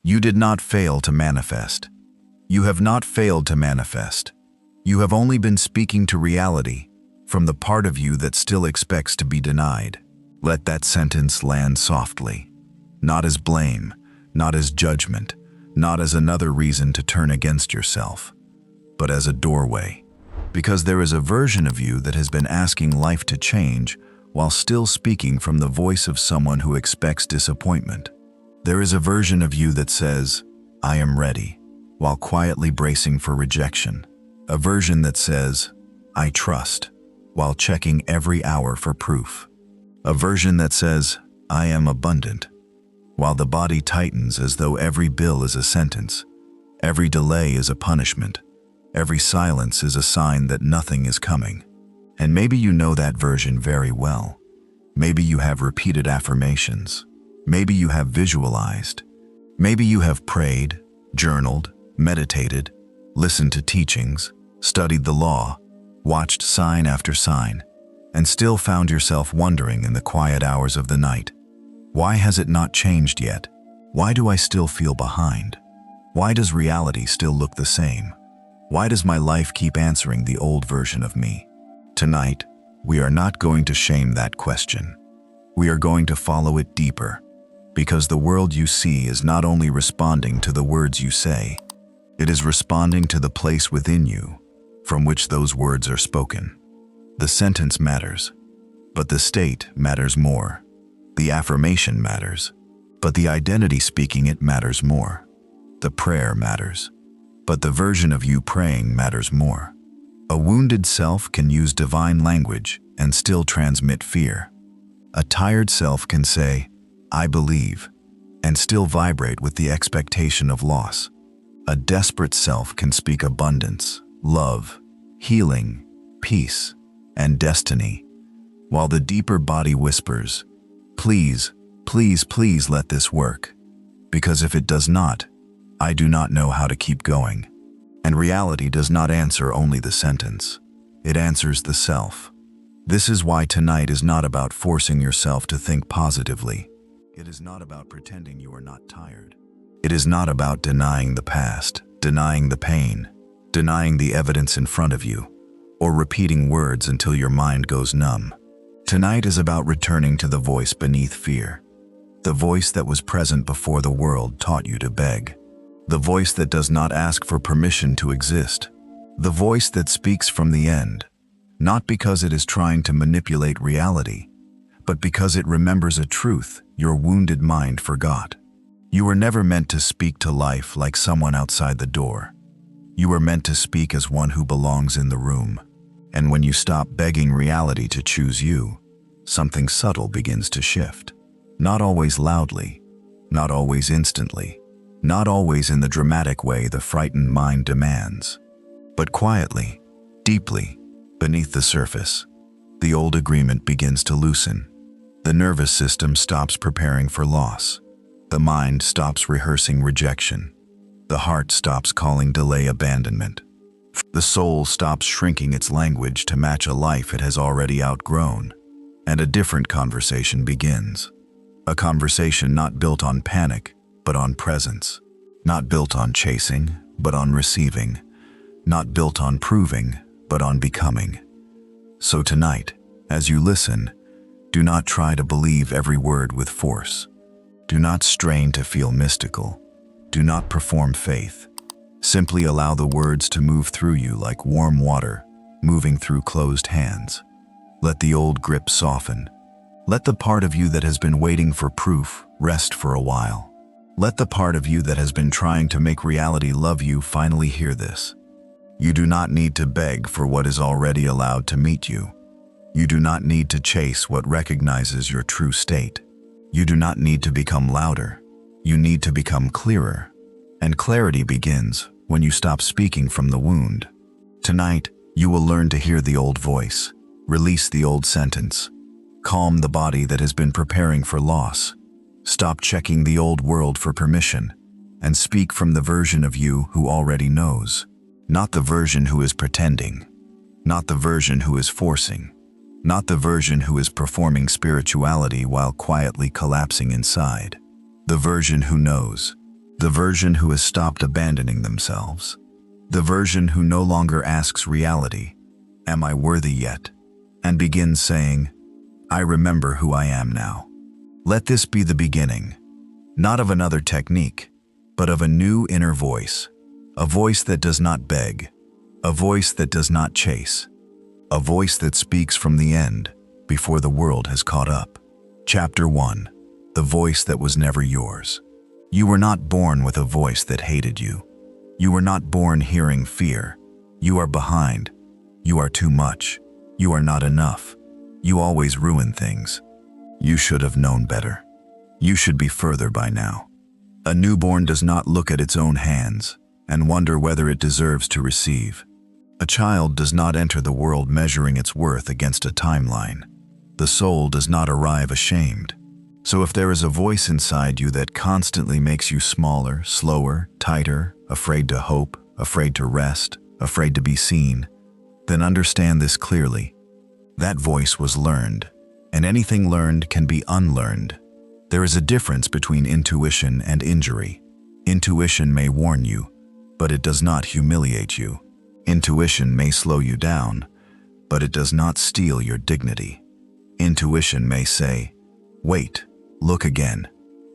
You did not fail to manifest. You have not failed to manifest. You have only been speaking to reality from the part of you that still expects to be denied. Let that sentence land softly, not as blame, not as judgment, not as another reason to turn against yourself, but as a doorway. Because there is a version of you that has been asking life to change while still speaking from the voice of someone who expects disappointment. There is a version of you that says, "I am ready," while quietly bracing for rejection. A version that says, "I trust," while checking every hour for proof. A version that says, "I am abundant," while the body tightens as though every bill is a sentence, every delay is a punishment, every silence is a sign that nothing is coming. And maybe you know that version very well. Maybe you have repeated affirmations. Maybe you have visualized. Maybe you have prayed, journaled, meditated, listened to teachings, studied the law, watched sign after sign, and still found yourself wondering in the quiet hours of the night, why has it not changed yet? Why do I still feel behind? Why does reality still look the same? Why does my life keep answering the old version of me? Tonight, we are not going to shame that question. We are going to follow it deeper, because the world you see is not only responding to the words you say, it is responding to the place within you from which those words are spoken. The sentence matters, but the state matters more. The affirmation matters, but the identity speaking it matters more. The prayer matters, but the version of you praying matters more. A wounded self can use divine language and still transmit fear. A tired self can say, "I believe," and still vibrate with the expectation of loss. A desperate self can speak abundance, love, healing, peace, and destiny, while the deeper body whispers, "Please, please, please let this work, because if it does not, I do not know how to keep going." And reality does not answer only the sentence. It answers the self. This is why tonight is not about forcing yourself to think positively. It is not about pretending you are not tired. It is not about denying the past, denying the pain, denying the evidence in front of you, or repeating words until your mind goes numb. Tonight is about returning to the voice beneath fear, the voice that was present before the world taught you to beg. The voice that does not ask for permission to exist. The voice that speaks from the end, not because it is trying to manipulate reality, but because it remembers a truth your wounded mind forgot. You were never meant to speak to life like someone outside the door. You were meant to speak as one who belongs in the room. And when you stop begging reality to choose you, something subtle begins to shift. Not always loudly, not always instantly, not always in the dramatic way the frightened mind demands, but quietly, deeply, beneath the surface. The old agreement begins to loosen. The nervous system stops preparing for loss. The mind stops rehearsing rejection. The heart stops calling delay abandonment. The soul stops shrinking its language to match a life it has already outgrown. And a different conversation begins. A conversation not built on panic, but on presence. Not built on chasing, but on receiving. Not built on proving, but on becoming. So tonight, as you listen, do not try to believe every word with force. Do not strain to feel mystical. Do not perform faith. Simply allow the words to move through you like warm water, moving through closed hands. Let the old grip soften. Let the part of you that has been waiting for proof rest for a while. Let the part of you that has been trying to make reality love you finally hear this. You do not need to beg for what is already allowed to meet you. You do not need to chase what recognizes your true state. You do not need to become louder. You need to become clearer. And clarity begins when you stop speaking from the wound. Tonight, you will learn to hear the old voice, release the old sentence, calm the body that has been preparing for loss. Stop checking the old world for permission, and speak from the version of you who already knows. Not the version who is pretending, not the version who is forcing, not the version who is performing spirituality while quietly collapsing inside. The version who knows, The version who has stopped abandoning themselves. The version who no longer asks reality, "Am I worthy yet?" and begins saying, "I remember who I am now." Let this be the beginning, not of another technique, but of a new inner voice, a voice that does not beg, a voice that does not chase, a voice that speaks from the end before the world has caught up. Chapter 1. The voice that was never yours. You were not born with a voice that hated you. You were not born hearing fear. You are behind. You are too much. You are not enough. You always ruin things. You should have known better. You should be further by now. A newborn does not look at its own hands and wonder whether it deserves to receive. A child does not enter the world measuring its worth against a timeline. The soul does not arrive ashamed. So if there is a voice inside you that constantly makes you smaller, slower, tighter, afraid to hope, afraid to rest, afraid to be seen, then understand this clearly. That voice was learned, and anything learned can be unlearned. There is a difference between intuition and injury. Intuition may warn you, but it does not humiliate you. Intuition may slow you down, but it does not steal your dignity. Intuition may say, "Wait, look again,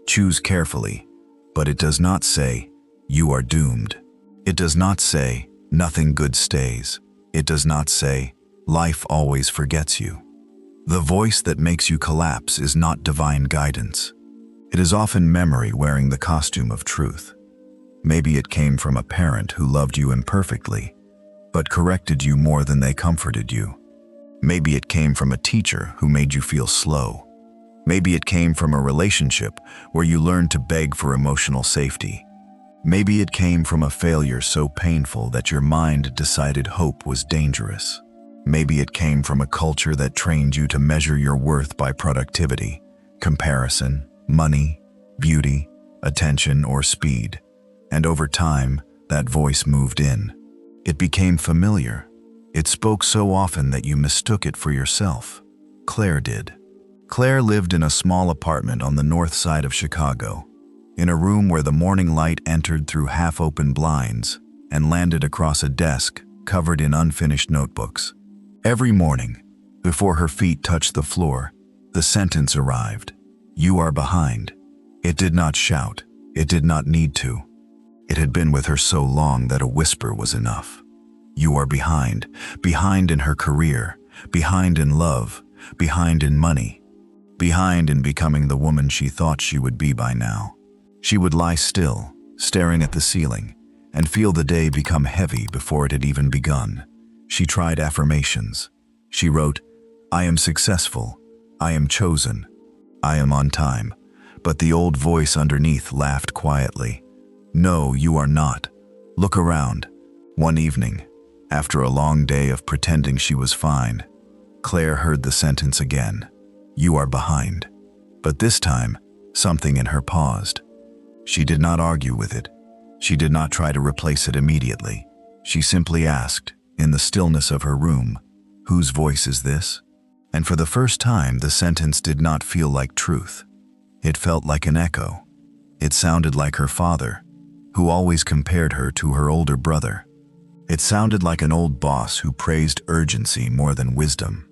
choose carefully," but it does not say, "You are doomed." It does not say, "Nothing good stays." It does not say, "Life always forgets you." The voice that makes you collapse is not divine guidance. It is often memory wearing the costume of truth. Maybe it came from a parent who loved you imperfectly, but corrected you more than they comforted you. Maybe it came from a teacher who made you feel slow. Maybe it came from a relationship where you learned to beg for emotional safety. Maybe it came from a failure so painful that your mind decided hope was dangerous. Maybe it came from a culture that trained you to measure your worth by productivity, comparison, money, beauty, attention, or speed. And over time, that voice moved in. It became familiar. It spoke so often that you mistook it for yourself. Claire did. Claire lived in a small apartment on the north side of Chicago, in a room where the morning light entered through half-open blinds and landed across a desk covered in unfinished notebooks. Every morning, before her feet touched the floor, the sentence arrived, "You are behind." It did not shout. It did not need to. It had been with her so long that a whisper was enough. You are behind. Behind in her career, behind in love, behind in money, behind in becoming the woman she thought she would be by now. She would lie still, staring at the ceiling, and feel the day become heavy before it had even begun. She tried affirmations. She wrote, "I am successful. I am chosen. I am on time." But the old voice underneath laughed quietly. "No, you are not. Look around." One evening, after a long day of pretending she was fine, Claire heard the sentence again, "You are behind." But this time, something in her paused. She did not argue with it. She did not try to replace it immediately. She simply asked, in the stillness of her room, "Whose voice is this?" And for the first time, the sentence did not feel like truth. It felt like an echo. It sounded like her father, who always compared her to her older brother. It sounded like an old boss who praised urgency more than wisdom.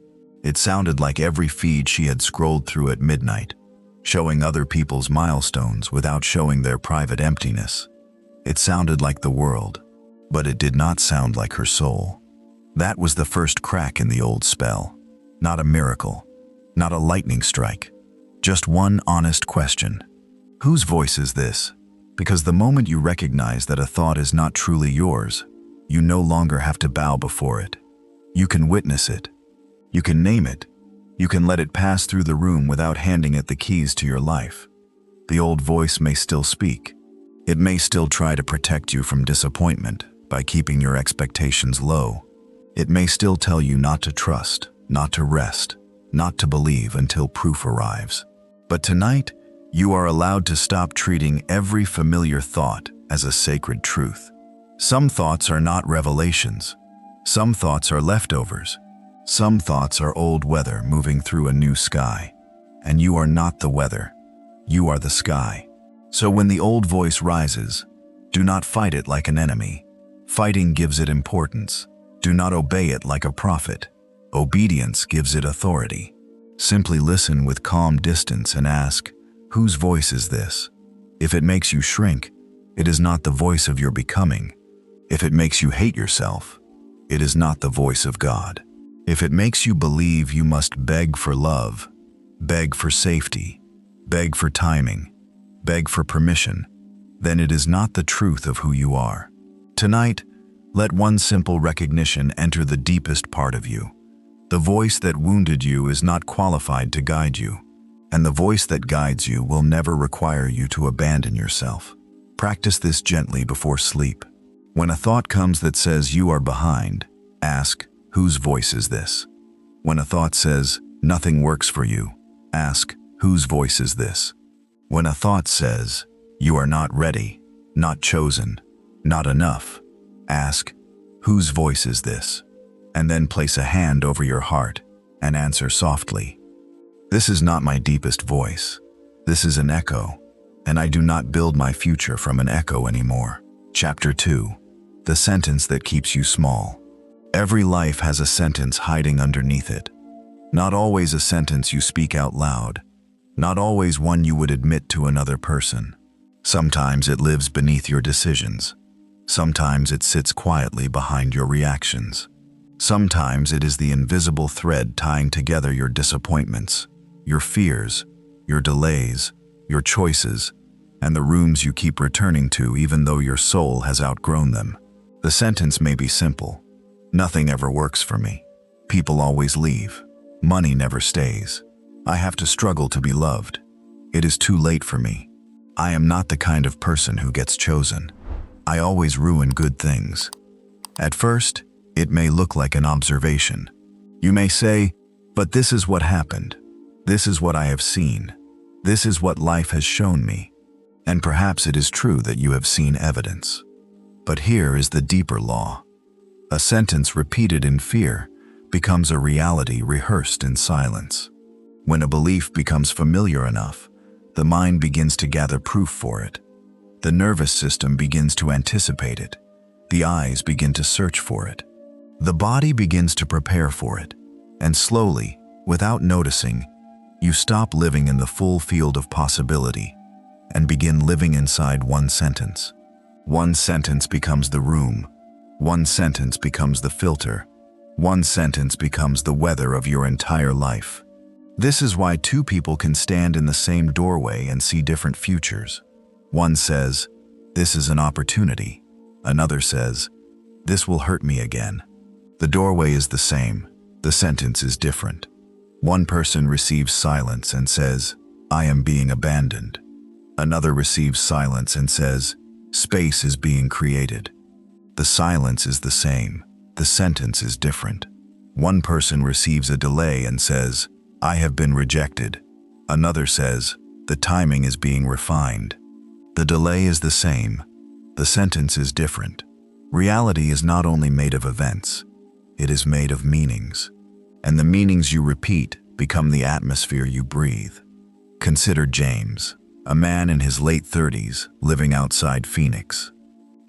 It sounded like every feed she had scrolled through at midnight, showing other people's milestones without showing their private emptiness. It sounded like the world, but it did not sound like her soul. That was the first crack in the old spell. Not a miracle, not a lightning strike, just one honest question. Whose voice is this? Because the moment you recognize that a thought is not truly yours, you no longer have to bow before it. You can witness it. You can name it. You can let it pass through the room without handing it the keys to your life. The old voice may still speak. It may still try to protect you from disappointment by keeping your expectations low. It may still tell you not to trust, not to rest, not to believe until proof arrives. But tonight, you are allowed to stop treating every familiar thought as a sacred truth. Some thoughts are not revelations. Some thoughts are leftovers. Some thoughts are old weather moving through a new sky. And you are not the weather. You are the sky. So when the old voice rises, do not fight it like an enemy. Fighting gives it importance. Do not obey it like a prophet. Obedience gives it authority. Simply listen with calm distance and ask, whose voice is this? If it makes you shrink, it is not the voice of your becoming. If it makes you hate yourself, it is not the voice of God. If it makes you believe you must beg for love, beg for safety, beg for timing, beg for permission, then it is not the truth of who you are. Tonight, let one simple recognition enter the deepest part of you. The voice that wounded you is not qualified to guide you, and the voice that guides you will never require you to abandon yourself. Practice this gently before sleep. When a thought comes that says you are behind, ask, whose voice is this? When a thought says, nothing works for you, ask, whose voice is this? When a thought says, you are not ready, not chosen, not enough, ask, whose voice is this? And then place a hand over your heart and answer softly, this is not my deepest voice. This is an echo, and I do not build my future from an echo anymore. Chapter 2. The sentence that keeps you small. Every life has a sentence hiding underneath it. Not always a sentence you speak out loud. Not always one you would admit to another person. Sometimes it lives beneath your decisions. Sometimes it sits quietly behind your reactions. Sometimes it is the invisible thread tying together your disappointments, your fears, your delays, your choices, and the rooms you keep returning to even though your soul has outgrown them. The sentence may be simple. Nothing ever works for me. People always leave. Money never stays. I have to struggle to be loved. It is too late for me. I am not the kind of person who gets chosen. I always ruin good things. At first, it may look like an observation. You may say, but this is what happened. This is what I have seen. This is what life has shown me. And perhaps it is true that you have seen evidence. But here is the deeper law. A sentence repeated in fear becomes a reality rehearsed in silence. When a belief becomes familiar enough, the mind begins to gather proof for it. The nervous system begins to anticipate it. The eyes begin to search for it. The body begins to prepare for it. And slowly, without noticing, you stop living in the full field of possibility and begin living inside one sentence. One sentence becomes the room. One sentence becomes the filter. One sentence becomes the weather of your entire life. This is why two people can stand in the same doorway and see different futures. One says, this is an opportunity. Another says, this will hurt me again. The doorway is the same. The sentence is different. One person receives silence and says, I am being abandoned. Another receives silence and says, space is being created. The silence is the same. The sentence is different. One person receives a delay and says, I have been rejected. Another says, the timing is being refined. The delay is the same. The sentence is different. Reality is not only made of events, it is made of meanings. And the meanings you repeat become the atmosphere you breathe. Consider James, a man in his late 30s living outside Phoenix.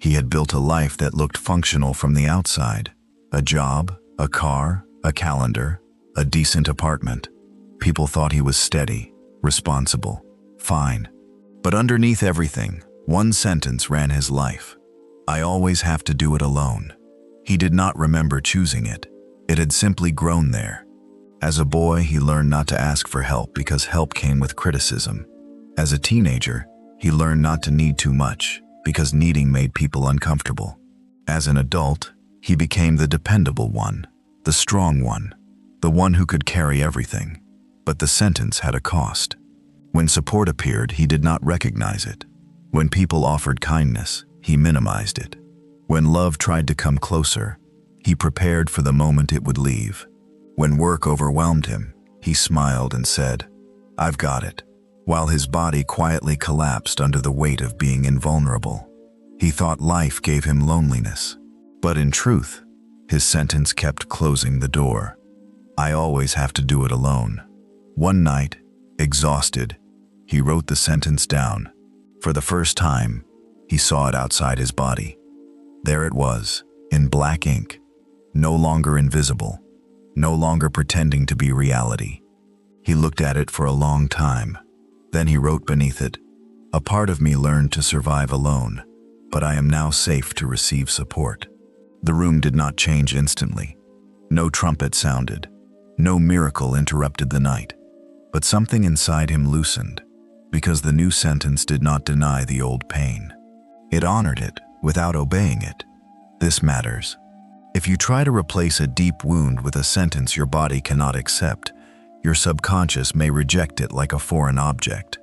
He had built a life that looked functional from the outside. A job, a car, a calendar, a decent apartment. People thought he was steady, responsible, fine. But underneath everything, one sentence ran his life. I always have to do it alone. He did not remember choosing it. It had simply grown there. As a boy, he learned not to ask for help because help came with criticism. As a teenager, he learned not to need too much because needing made people uncomfortable. As an adult, he became the dependable one, the strong one, the one who could carry everything. But the sentence had a cost. When support appeared, he did not recognize it. When people offered kindness, he minimized it. When love tried to come closer, he prepared for the moment it would leave. When work overwhelmed him, he smiled and said, I've got it, while his body quietly collapsed under the weight of being invulnerable. He thought life gave him loneliness, but in truth, his sentence kept closing the door. I always have to do it alone. One night, exhausted, he wrote the sentence down. For the first time, he saw it outside his body. There it was, in black ink, no longer invisible, no longer pretending to be reality. He looked at it for a long time. Then he wrote beneath it, "A part of me learned to survive alone, but I am now safe to receive support." The room did not change instantly. No trumpet sounded. No miracle interrupted the night. But something inside him loosened, because the new sentence did not deny the old pain. It honored it without obeying it. This matters. If you try to replace a deep wound with a sentence your body cannot accept, your subconscious may reject it like a foreign object.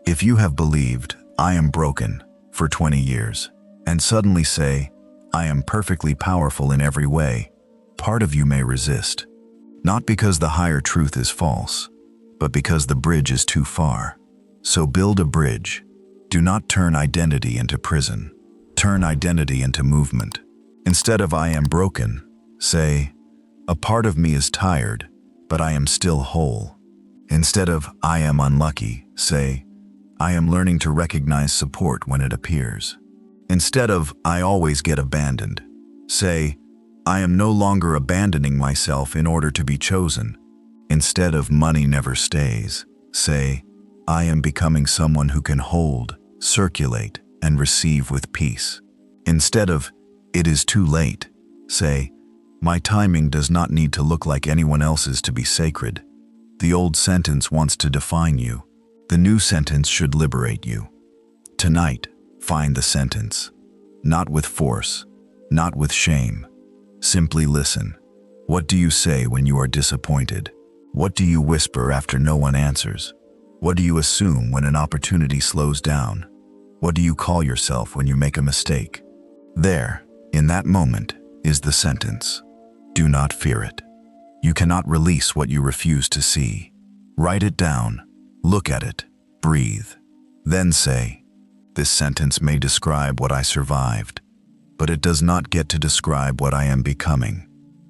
If you have believed, "I am broken," for 20 years, and suddenly say, "I am perfectly powerful in every way," part of you may resist. Not because the higher truth is false, but because the bridge is too far. So build a bridge. Do not turn identity into prison. Turn identity into movement. Instead of "I am broken," say, "A part of me is tired, but I am still whole." Instead of "I am unlucky," say, "I am learning to recognize support when it appears." Instead of "I always get abandoned," say, "I am no longer abandoning myself in order to be chosen." Instead of "money never stays," say, "I am becoming someone who can hold, circulate, and receive with peace." Instead of "it is too late," say, "My timing does not need to look like anyone else's to be sacred." The old sentence wants to define you. The new sentence should liberate you. Tonight, find the sentence. Not with force, not with shame. Simply listen. What do you say when you are disappointed? What do you whisper after no one answers? What do you assume when an opportunity slows down? What do you call yourself when you make a mistake? There, in that moment, is the sentence. Do not fear it. You cannot release what you refuse to see. Write it down, look at it, breathe. Then say, "This sentence may describe what I survived, but it does not get to describe what I am becoming."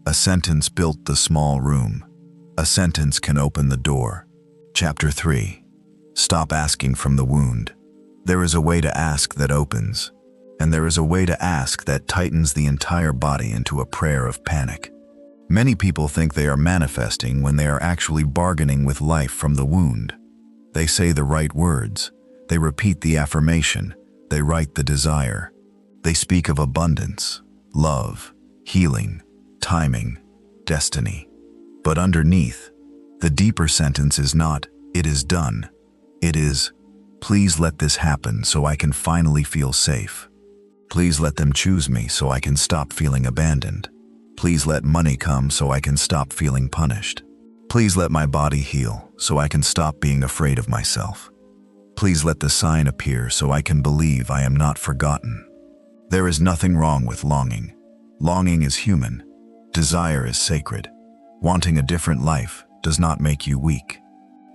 A sentence built the small room. A sentence can open the door. Chapter 3. Stop asking from the wound. There is a way to ask that opens, and there is a way to ask that tightens the entire body into a prayer of panic. Many people think they are manifesting when they are actually bargaining with life from the wound. They say the right words. They repeat the affirmation. They write the desire. They speak of abundance, love, healing, timing, destiny. But underneath, the deeper sentence is not, "It is done." It is, "Please let this happen so I can finally feel safe. Please let them choose me so I can stop feeling abandoned. Please let money come so I can stop feeling punished. Please let my body heal so I can stop being afraid of myself. Please let the sign appear so I can believe I am not forgotten." There is nothing wrong with longing. Longing is human. Desire is sacred. Wanting a different life does not make you weak.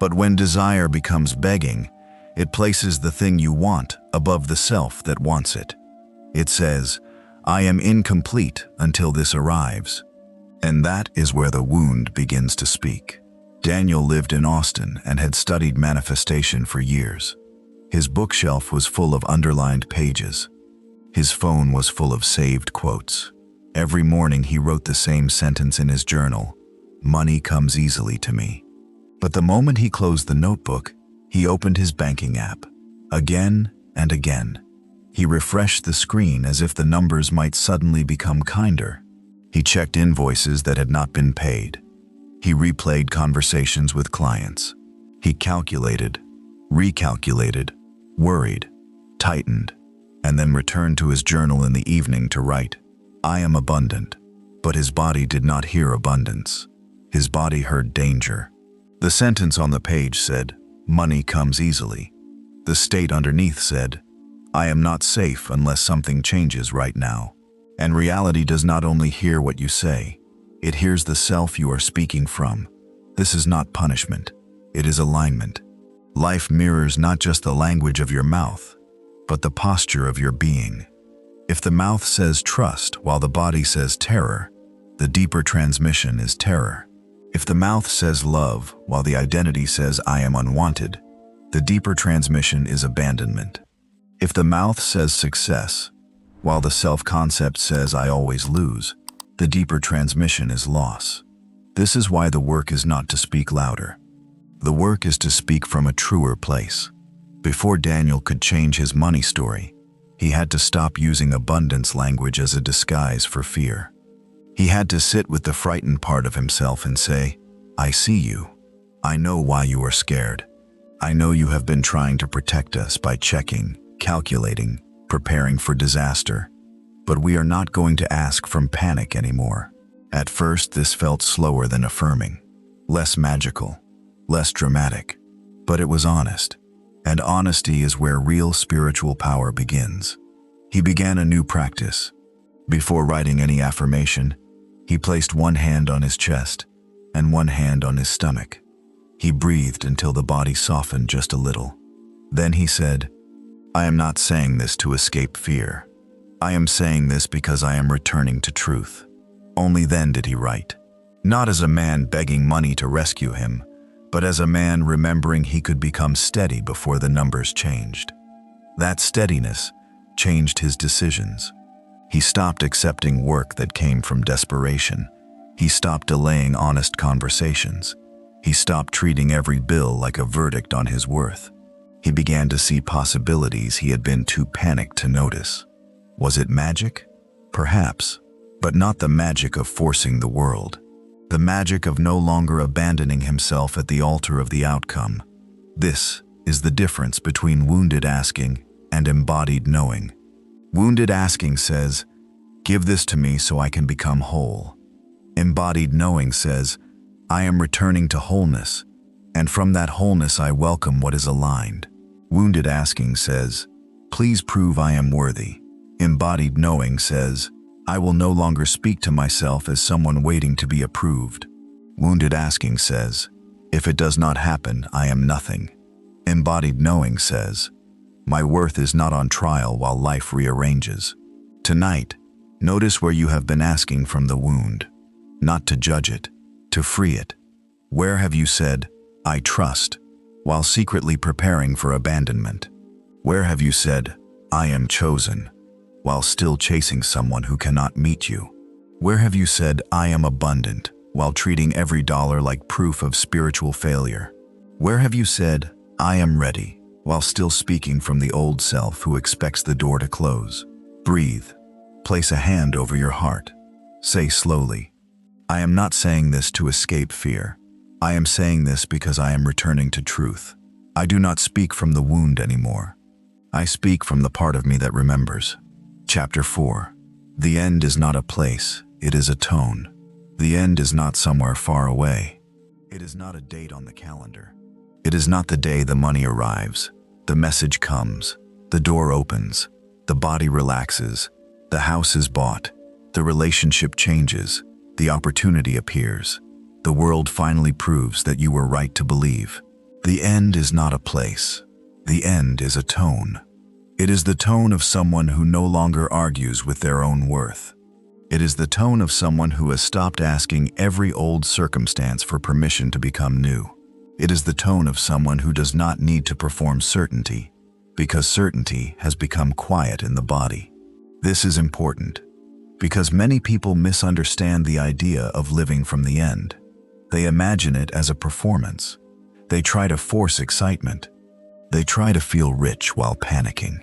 But when desire becomes begging, it places the thing you want above the self that wants it. It says, "I am incomplete until this arrives." And that is where the wound begins to speak. Daniel lived in Austin and had studied manifestation for years. His bookshelf was full of underlined pages. His phone was full of saved quotes. Every morning he wrote the same sentence in his journal, "Money comes easily to me." But the moment he closed the notebook, he opened his banking app. Again and again. He refreshed the screen as if the numbers might suddenly become kinder. He checked invoices that had not been paid. He replayed conversations with clients. He calculated, recalculated, worried, tightened, and then returned to his journal in the evening to write, "I am abundant." But his body did not hear abundance. His body heard danger. The sentence on the page said, "Money comes easily." The state underneath said, "I am not safe unless something changes right now." And reality does not only hear what you say, it hears the self you are speaking from. This is not punishment. It is alignment. Life mirrors not just the language of your mouth, but the posture of your being. If the mouth says trust while the body says terror, the deeper transmission is terror. If the mouth says love while the identity says I am unwanted, the deeper transmission is abandonment. If the mouth says success, while the self-concept says I always lose, the deeper transmission is loss. This is why the work is not to speak louder. The work is to speak from a truer place. Before Daniel could change his money story, he had to stop using abundance language as a disguise for fear. He had to sit with the frightened part of himself and say, I see you. I know why you are scared. I know you have been trying to protect us by checking, calculating, preparing for disaster. But we are not going to ask from panic anymore. At first, this felt slower than affirming, less magical, less dramatic, but it was honest. And honesty is where real spiritual power begins. He began a new practice. Before writing any affirmation, he placed one hand on his chest and one hand on his stomach. He breathed until the body softened just a little. Then he said, I am not saying this to escape fear. I am saying this because I am returning to truth. Only then did he write. Not as a man begging money to rescue him, but as a man remembering he could become steady before the numbers changed. That steadiness changed his decisions. He stopped accepting work that came from desperation. He stopped delaying honest conversations. He stopped treating every bill like a verdict on his worth. He began to see possibilities he had been too panicked to notice. Was it magic? Perhaps, but not the magic of forcing the world. The magic of no longer abandoning himself at the altar of the outcome. This is the difference between wounded asking and embodied knowing. Wounded asking says, give this to me so I can become whole. Embodied knowing says, I am returning to wholeness, and from that wholeness I welcome what is aligned. Wounded asking says, please prove I am worthy. Embodied knowing says, I will no longer speak to myself as someone waiting to be approved. Wounded asking says, if it does not happen, I am nothing. Embodied knowing says, my worth is not on trial while life rearranges. Tonight, notice where you have been asking from the wound, not to judge it, to free it. Where have you said, I trust, while secretly preparing for abandonment? Where have you said, I am chosen, while still chasing someone who cannot meet you? Where have you said, I am abundant, while treating every dollar like proof of spiritual failure? Where have you said, I am ready, while still speaking from the old self who expects the door to close? Breathe. Place a hand over your heart. Say slowly, I am not saying this to escape fear. I am saying this because I am returning to truth. I do not speak from the wound anymore. I speak from the part of me that remembers. Chapter 4. The end is not a place, it is a tone. The end is not somewhere far away. It is not a date on the calendar. It is not the day the money arrives. The message comes. The door opens. The body relaxes. The house is bought. The relationship changes. The opportunity appears. The world finally proves that you were right to believe. The end is not a place. The end is a tone. It is the tone of someone who no longer argues with their own worth. It is the tone of someone who has stopped asking every old circumstance for permission to become new. It is the tone of someone who does not need to perform certainty, because certainty has become quiet in the body. This is important, because many people misunderstand the idea of living from the end. They imagine it as a performance. They try to force excitement. They try to feel rich while panicking.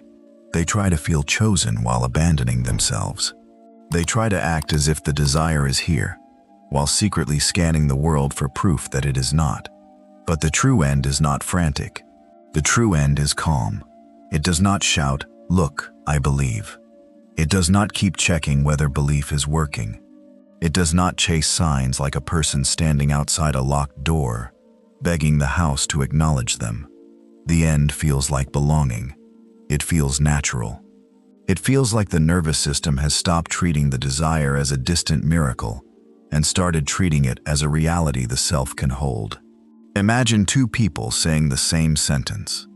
They try to feel chosen while abandoning themselves. They try to act as if the desire is here, while secretly scanning the world for proof that it is not. But the true end is not frantic. The true end is calm. It does not shout, "Look, I believe." It does not keep checking whether belief is working. It does not chase signs like a person standing outside a locked door, begging the house to acknowledge them. The end feels like belonging. It feels natural. It feels like the nervous system has stopped treating the desire as a distant miracle and started treating it as a reality the self can hold. Imagine two people saying the same sentence.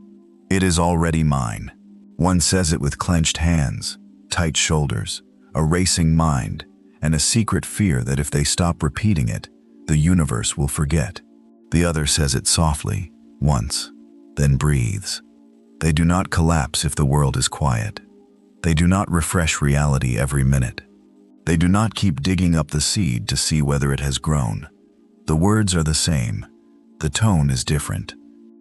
It is already mine. One says it with clenched hands, tight shoulders, a racing mind, and a secret fear that if they stop repeating it, the universe will forget. The other says it softly, once, then breathes. They do not collapse if the world is quiet. They do not refresh reality every minute. They do not keep digging up the seed to see whether it has grown. The words are the same. The tone is different.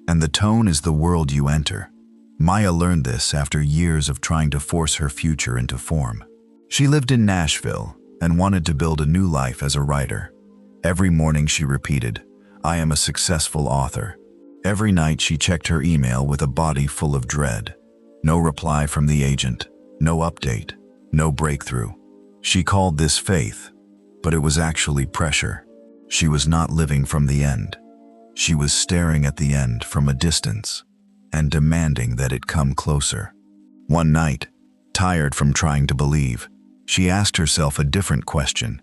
And the tone is the world you enter. Maya learned this after years of trying to force her future into form. She lived in Nashville and wanted to build a new life as a writer. Every morning she repeated, "I am a successful author." Every night she checked her email with a body full of dread. No reply from the agent, no update, no breakthrough. She called this faith, but it was actually pressure. She was not living from the end. She was staring at the end from a distance and demanding that it come closer. One night, tired from trying to believe, she asked herself a different question.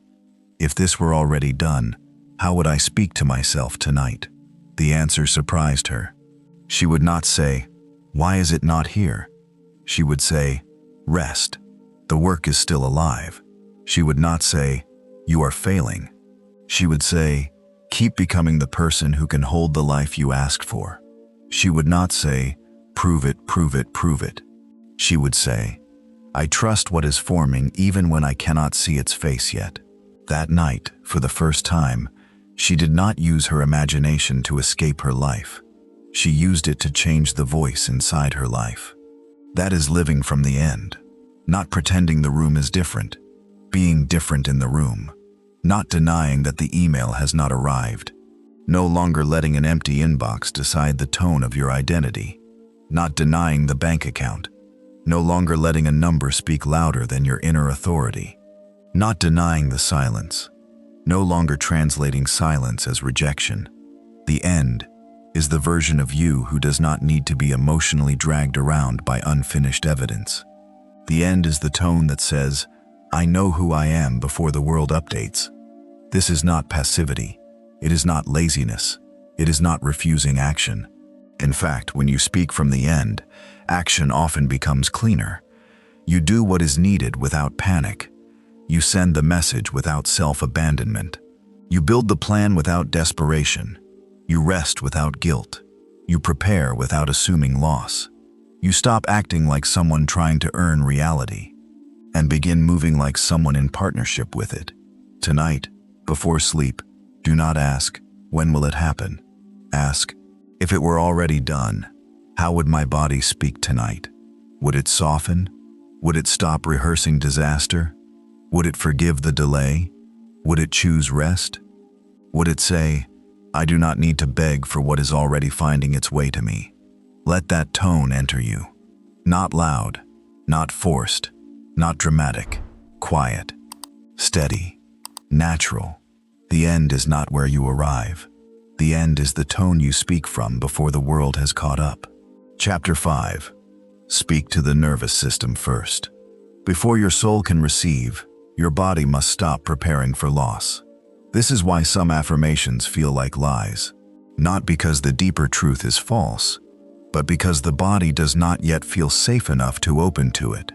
If this were already done, how would I speak to myself tonight? The answer surprised her. She would not say, "Why is it not here?" She would say, "Rest. The work is still alive." She would not say, "You are failing." She would say, "Keep becoming the person who can hold the life you asked for." She would not say, "Prove it, prove it, prove it." She would say, "I trust what is forming even when I cannot see its face yet." That night, for the first time, she did not use her imagination to escape her life. She used it to change the voice inside her life. That is living from the end. Not pretending the room is different. Being different in the room. Not denying that the email has not arrived. No longer letting an empty inbox decide the tone of your identity. Not denying the bank account. No longer letting a number speak louder than your inner authority. Not denying the silence. No longer translating silence as rejection. The end is the version of you who does not need to be emotionally dragged around by unfinished evidence. The end is the tone that says, "I know who I am before the world updates." This is not passivity. It is not laziness. It is not refusing action. In fact, when you speak from the end, action often becomes cleaner. You do what is needed without panic. You send the message without self-abandonment. You build the plan without desperation. You rest without guilt. You prepare without assuming loss. You stop acting like someone trying to earn reality and begin moving like someone in partnership with it. Tonight, before sleep, do not ask, "When will it happen?" Ask, "If it were already done, how would my body speak tonight? Would it soften? Would it stop rehearsing disaster? Would it forgive the delay? Would it choose rest? Would it say, 'I do not need to beg for what is already finding its way to me'?" Let that tone enter you. Not loud, not forced, not dramatic, quiet, steady, natural. The end is not where you arrive. The end is the tone you speak from before the world has caught up. Chapter 5. Speak to the nervous system first. Before your soul can receive, your body must stop preparing for loss. This is why some affirmations feel like lies. Not because the deeper truth is false, but because the body does not yet feel safe enough to open to it.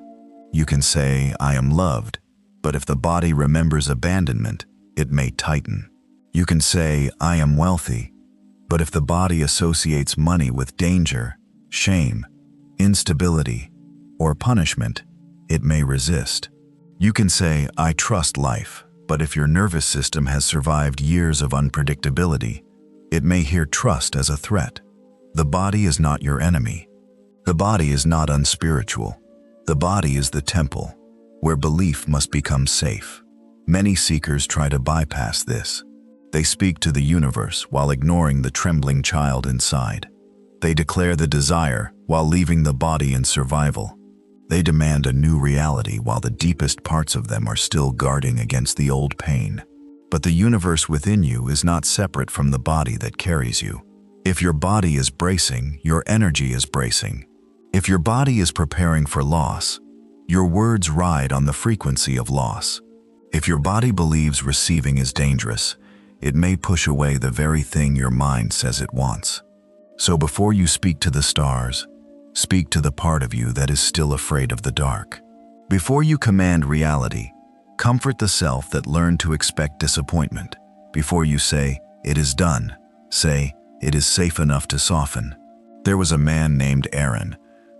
You can say, "I am loved," but if the body remembers abandonment, it may tighten. You can say, "I am wealthy," but if the body associates money with danger, shame, instability, or punishment, it may resist. You can say, "I trust life," but if your nervous system has survived years of unpredictability, it may hear trust as a threat. The body is not your enemy. The body is not unspiritual. The body is the temple, where belief must become safe. Many seekers try to bypass this. They speak to the universe while ignoring the trembling child inside. They declare the desire while leaving the body in survival. They demand a new reality while the deepest parts of them are still guarding against the old pain. But the universe within you is not separate from the body that carries you. If your body is bracing, your energy is bracing. If your body is preparing for loss, your words ride on the frequency of loss. If your body believes receiving is dangerous, it may push away the very thing your mind says it wants. So before you speak to the stars, speak to the part of you that is still afraid of the dark. Before you command reality, comfort the self that learned to expect disappointment. Before you say, "It is done," say, "It is safe enough to soften." There was a man named Aaron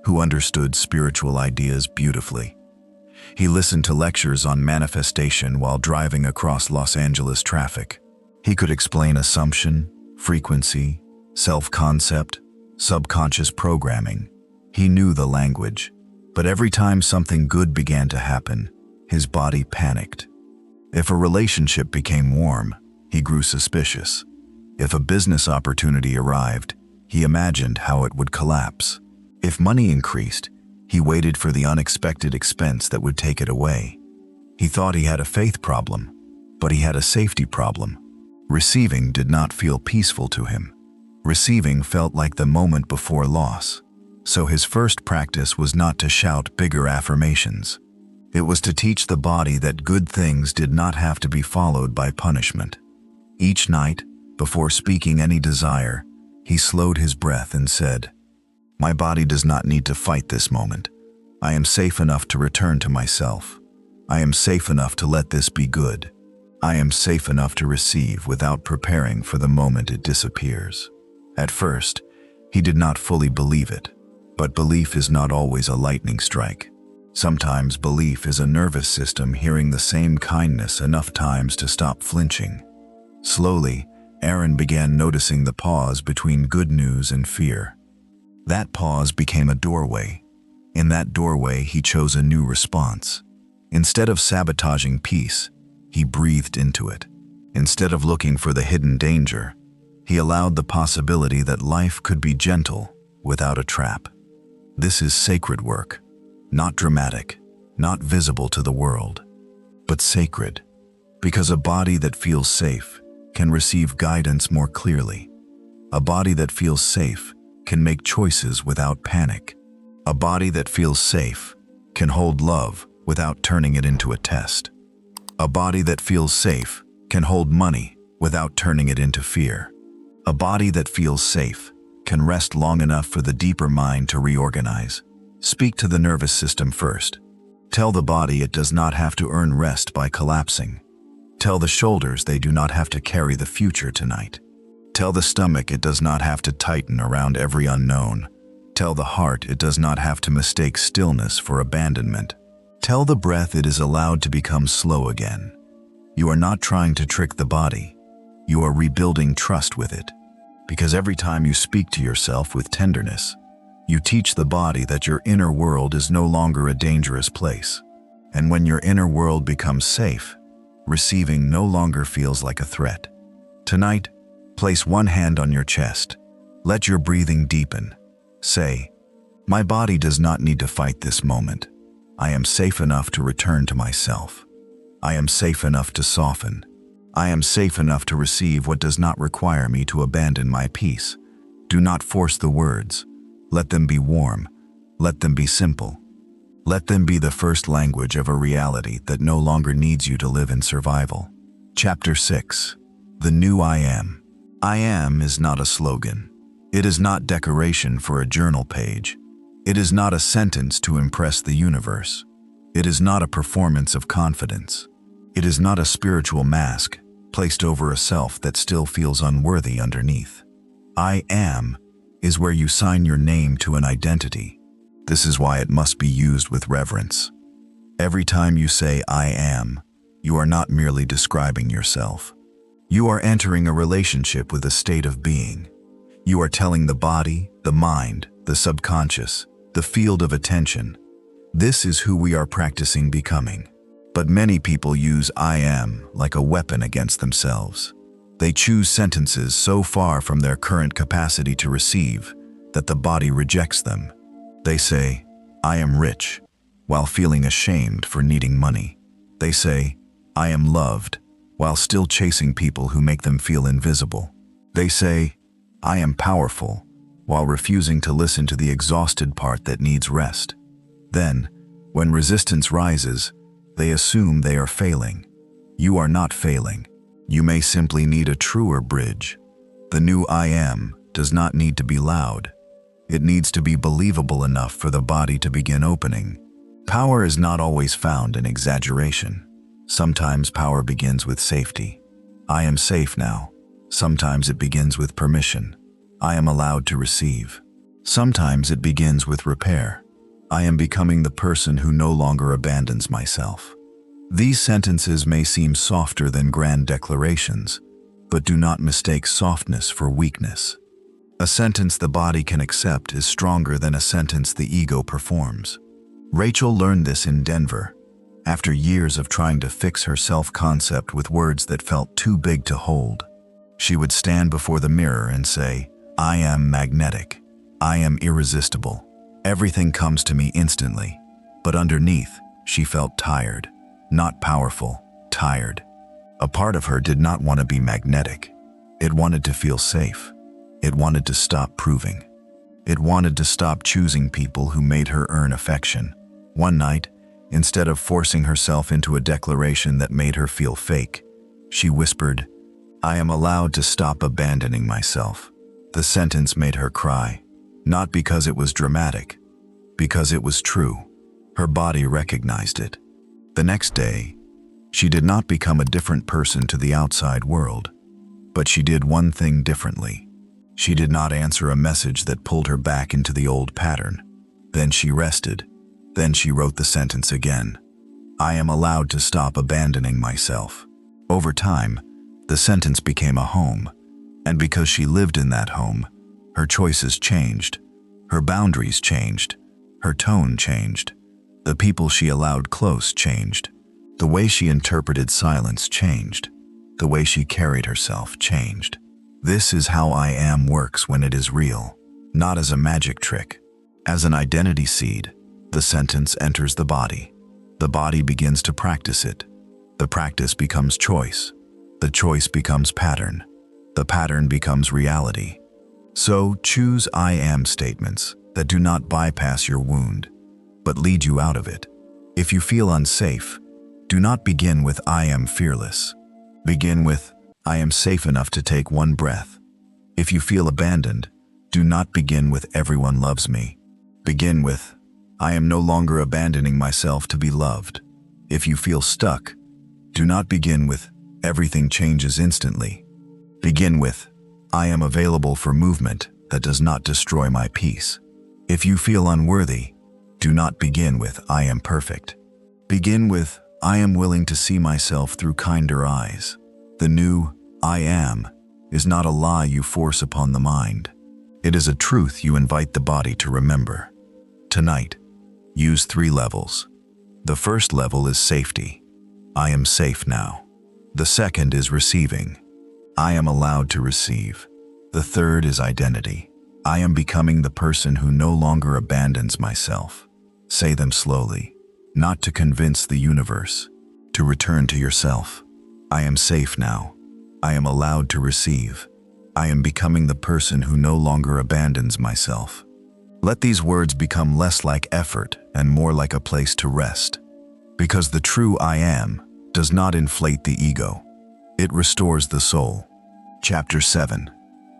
who understood spiritual ideas beautifully. He listened to lectures on manifestation while driving across Los Angeles traffic. He could explain assumption, frequency, self-concept, subconscious programming. He knew the language, but every time something good began to happen, his body panicked. If a relationship became warm, he grew suspicious. If a business opportunity arrived, he imagined how it would collapse. If money increased, he waited for the unexpected expense that would take it away. He thought he had a faith problem, but he had a safety problem. Receiving did not feel peaceful to him. Receiving felt like the moment before loss. So his first practice was not to shout bigger affirmations. It was to teach the body that good things did not have to be followed by punishment. Each night, before speaking any desire, he slowed his breath and said, "My body does not need to fight this moment. I am safe enough to return to myself. I am safe enough to let this be good. I am safe enough to receive without preparing for the moment it disappears." At first, he did not fully believe it, but belief is not always a lightning strike. Sometimes belief is a nervous system hearing the same kindness enough times to stop flinching. Slowly, Aaron began noticing the pause between good news and fear. That pause became a doorway. In that doorway, he chose a new response. Instead of sabotaging peace, he breathed into it. Instead of looking for the hidden danger, he allowed the possibility that life could be gentle without a trap. This is sacred work, not dramatic, not visible to the world, but sacred, because a body that feels safe can receive guidance more clearly. A body that feels safe can make choices without panic. A body that feels safe can hold love without turning it into a test. A body that feels safe can hold money without turning it into fear. A body that feels safe can rest long enough for the deeper mind to reorganize. Speak to the nervous system first. Tell the body it does not have to earn rest by collapsing. Tell the shoulders they do not have to carry the future tonight. Tell the stomach it does not have to tighten around every unknown. Tell the heart it does not have to mistake stillness for abandonment. Tell the breath it is allowed to become slow again. You are not trying to trick the body. You are rebuilding trust with it. Because every time you speak to yourself with tenderness, you teach the body that your inner world is no longer a dangerous place. And when your inner world becomes safe, receiving no longer feels like a threat. Tonight, place one hand on your chest. Let your breathing deepen. Say, "My body does not need to fight this moment. I am safe enough to return to myself. I am safe enough to soften. I am safe enough to receive what does not require me to abandon my peace." Do not force the words. Let them be warm. Let them be simple. Let them be the first language of a reality that no longer needs you to live in survival. Chapter 6. The New I Am. I am is not a slogan. It is not decoration for a journal page. It is not a sentence to impress the universe. It is not a performance of confidence. It is not a spiritual mask placed over a self that still feels unworthy underneath. I am is where you sign your name to an identity. This is why it must be used with reverence. Every time you say I am, you are not merely describing yourself. You are entering a relationship with a state of being. You are telling the body, the mind, the subconscious, the field of attention, this is who we are practicing becoming. But many people use I am like a weapon against themselves. They choose sentences so far from their current capacity to receive that the body rejects them. They say, "I am rich," while feeling ashamed for needing money. They say, "I am loved," while still chasing people who make them feel invisible. They say, "I am powerful," while refusing to listen to the exhausted part that needs rest. Then, when resistance rises, they assume they are failing. You are not failing. You may simply need a truer bridge. The new I am does not need to be loud. It needs to be believable enough for the body to begin opening. Power is not always found in exaggeration. Sometimes power begins with safety. I am safe now. Sometimes it begins with permission. I am allowed to receive. Sometimes it begins with repair. I am becoming the person who no longer abandons myself. These sentences may seem softer than grand declarations, but do not mistake softness for weakness. A sentence the body can accept is stronger than a sentence the ego performs. Rachel learned this in Denver, after years of trying to fix her self-concept with words that felt too big to hold. She would stand before the mirror and say, "I am magnetic. I am irresistible. Everything comes to me instantly." But underneath, she felt tired. Not powerful, tired. A part of her did not want to be magnetic. It wanted to feel safe. It wanted to stop proving. It wanted to stop choosing people who made her earn affection. One night, instead of forcing herself into a declaration that made her feel fake, she whispered, "I am allowed to stop abandoning myself." The sentence made her cry, not because it was dramatic, because it was true. Her body recognized it. The next day, she did not become a different person to the outside world, but she did one thing differently. She did not answer a message that pulled her back into the old pattern. Then she rested. Then she wrote the sentence again. "I am allowed to stop abandoning myself." Over time, the sentence became a home, and because she lived in that home, her choices changed, her boundaries changed, her tone changed. The people she allowed close changed. The way she interpreted silence changed. The way she carried herself changed. This is how I am works when it is real, not as a magic trick. As an identity seed, the sentence enters the body. The body begins to practice it. The practice becomes choice. The choice becomes pattern. The pattern becomes reality. So choose I am statements that do not bypass your wound, but lead you out of it. If you feel unsafe, do not begin with I am fearless. Begin with I am safe enough to take one breath. If you feel abandoned, do not begin with everyone loves me. Begin with I am no longer abandoning myself to be loved. If you feel stuck, do not begin with everything changes instantly. Begin with I am available for movement that does not destroy my peace. If you feel unworthy, do not begin with I am perfect. Begin with I am willing to see myself through kinder eyes. The new I am is not a lie you force upon the mind. It is a truth you invite the body to remember. Tonight, use 3 levels. The first level is safety. I am safe now. The second is receiving. I am allowed to receive. The third is identity. I am becoming the person who no longer abandons myself. Say them slowly, not to convince the universe, to return to yourself. I am safe now. I am allowed to receive. I am becoming the person who no longer abandons myself. Let these words become less like effort and more like a place to rest. Because the true I am does not inflate the ego. It restores the soul. Chapter 7.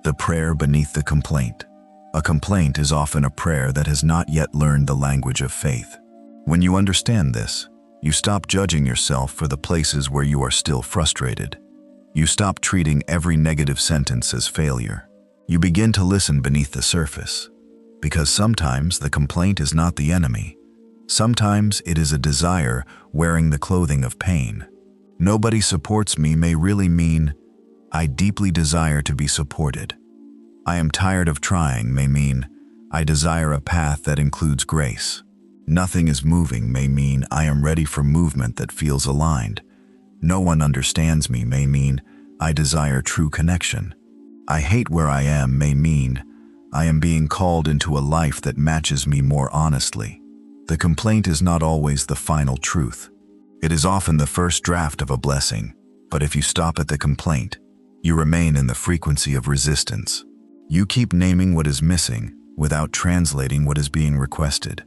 The prayer beneath the complaint. A complaint is often a prayer that has not yet learned the language of faith. When you understand this, you stop judging yourself for the places where you are still frustrated. You stop treating every negative sentence as failure. You begin to listen beneath the surface. Because sometimes the complaint is not the enemy. Sometimes it is a desire wearing the clothing of pain. Nobody supports me may really mean, I deeply desire to be supported. I am tired of trying may mean, I desire a path that includes grace. Nothing is moving may mean I am ready for movement that feels aligned. No one understands me may mean I desire true connection. I hate where I am may mean I am being called into a life that matches me more honestly. The complaint is not always the final truth. It is often the first draft of a blessing, but if you stop at the complaint, you remain in the frequency of resistance. You keep naming what is missing without translating what is being requested.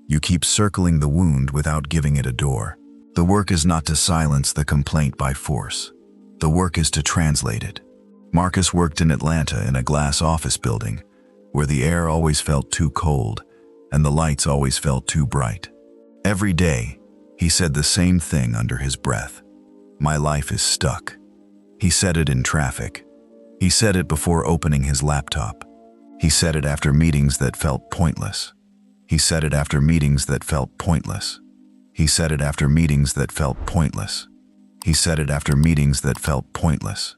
You keep circling the wound without giving it a door. The work is not to silence the complaint by force. The work is to translate it. Marcus worked in Atlanta in a glass office building, where the air always felt too cold and the lights always felt too bright. Every day, he said the same thing under his breath. My life is stuck. He said it in traffic. He said it before opening his laptop. He said it after meetings that felt pointless. He said it after meetings that felt pointless. He said it after meetings that felt pointless. He said it after meetings that felt pointless.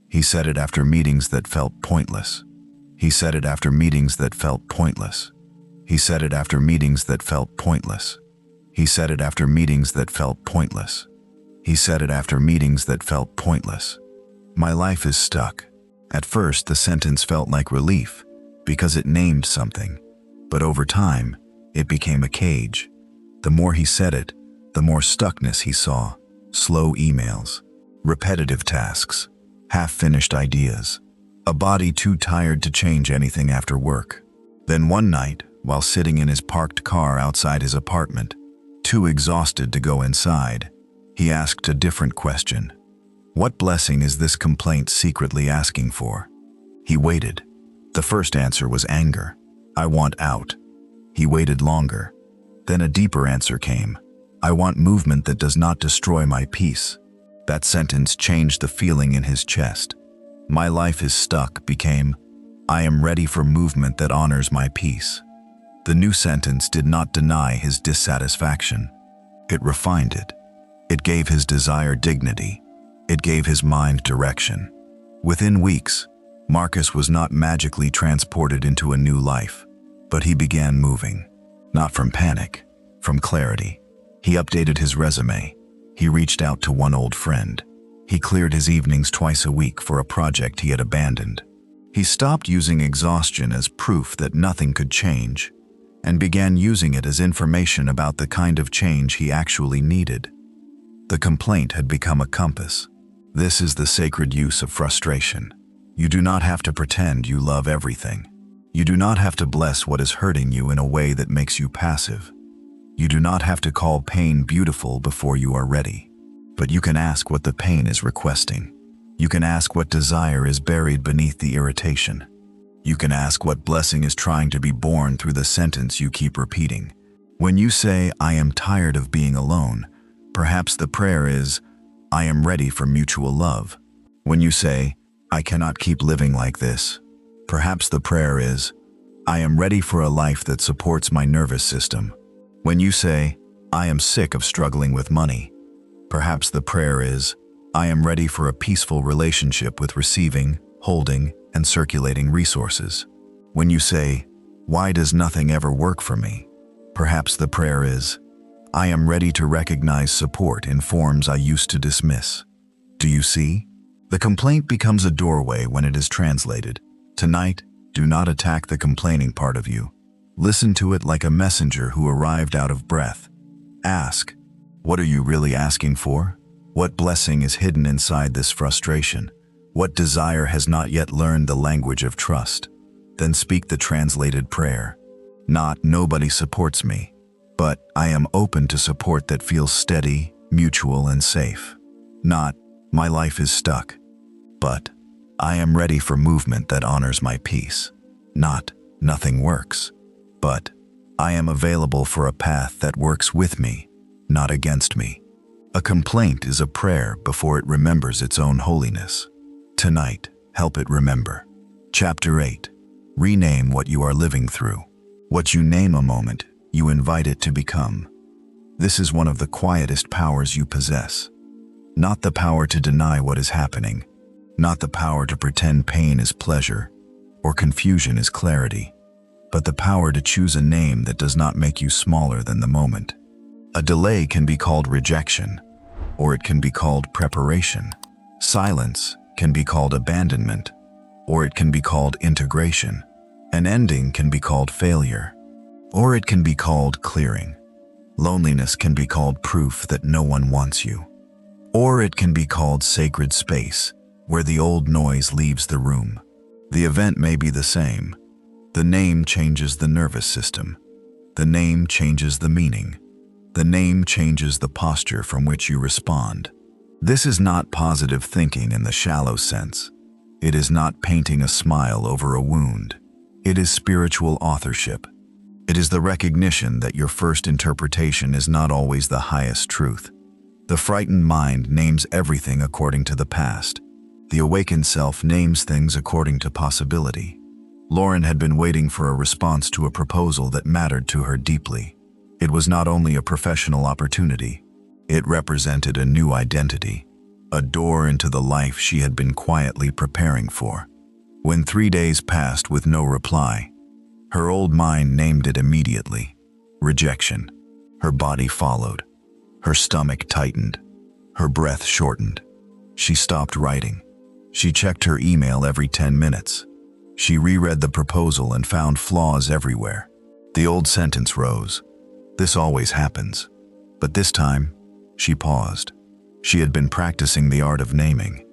He said it after meetings that felt pointless. He said it after meetings that felt pointless. He said it after meetings that felt pointless. He said it after meetings that felt pointless. He said it after meetings that felt pointless. My life is stuck. At first, the sentence felt like relief because it named something, but over time, it became a cage. The more he said it, the more stuckness he saw. Slow emails, repetitive tasks, half-finished ideas, a body too tired to change anything after work. Then one night, while sitting in his parked car outside his apartment, too exhausted to go inside, he asked a different question. What blessing is this complaint secretly asking for? He waited. The first answer was anger. I want out. He waited longer. Then a deeper answer came. I want movement that does not destroy my peace. That sentence changed the feeling in his chest. My life is stuck became, I am ready for movement that honors my peace. The new sentence did not deny his dissatisfaction. It refined it. It gave his desire dignity. It gave his mind direction. Within weeks, Marcus was not magically transported into a new life, but he began moving. Not from panic, from clarity. He updated his resume. He reached out to one old friend. He cleared his evenings twice a week for a project he had abandoned. He stopped using exhaustion as proof that nothing could change, and began using it as information about the kind of change he actually needed. The complaint had become a compass. This is the sacred use of frustration. You do not have to pretend you love everything. You do not have to bless what is hurting you in a way that makes you passive. You do not have to call pain beautiful before you are ready. But you can ask what the pain is requesting. You can ask what desire is buried beneath the irritation. You can ask what blessing is trying to be born through the sentence you keep repeating. When you say, I am tired of being alone, perhaps the prayer is, I am ready for mutual love. When you say, I cannot keep living like this, perhaps the prayer is, I am ready for a life that supports my nervous system. When you say, I am sick of struggling with money, perhaps the prayer is, I am ready for a peaceful relationship with receiving, holding, and circulating resources. When you say, why does nothing ever work for me? Perhaps the prayer is, I am ready to recognize support in forms I used to dismiss. Do you see? The complaint becomes a doorway when it is translated. Tonight, do not attack the complaining part of you. Listen to it like a messenger who arrived out of breath. Ask, what are you really asking for? What blessing is hidden inside this frustration? What desire has not yet learned the language of trust? Then speak the translated prayer. Not, nobody supports me, but I am open to support that feels steady, mutual, and safe. Not, my life is stuck, but I am ready for movement that honors my peace. Not, nothing works, but I am available for a path that works with me, not against me. A complaint is a prayer before it remembers its own holiness. Tonight, help it remember. Chapter 8. Rename what you are living through. What you name a moment, you invite it to become. This is one of the quietest powers you possess. Not the power to deny what is happening, not the power to pretend pain is pleasure or confusion is clarity, but the power to choose a name that does not make you smaller than the moment. A delay can be called rejection, or it can be called preparation. Silence can be called abandonment, or it can be called integration. An ending can be called failure, or it can be called clearing. Loneliness can be called proof that no one wants you, or it can be called sacred space, where the old noise leaves the room. The event may be the same. The name changes the nervous system. The name changes the meaning. The name changes the posture from which you respond. This is not positive thinking in the shallow sense. It is not painting a smile over a wound. It is spiritual authorship. It is the recognition that your first interpretation is not always the highest truth. The frightened mind names everything according to the past. The awakened self names things according to possibility. Lauren had been waiting for a response to a proposal that mattered to her deeply. It was not only a professional opportunity, it represented a new identity, a door into the life she had been quietly preparing for. When 3 days passed with no reply, her old mind named it immediately: rejection. Her body followed. Her stomach tightened. Her breath shortened. She stopped writing. She checked her email every 10 minutes. She reread the proposal and found flaws everywhere. The old sentence rose: "This always happens." But this time, she paused. She had been practicing the art of naming.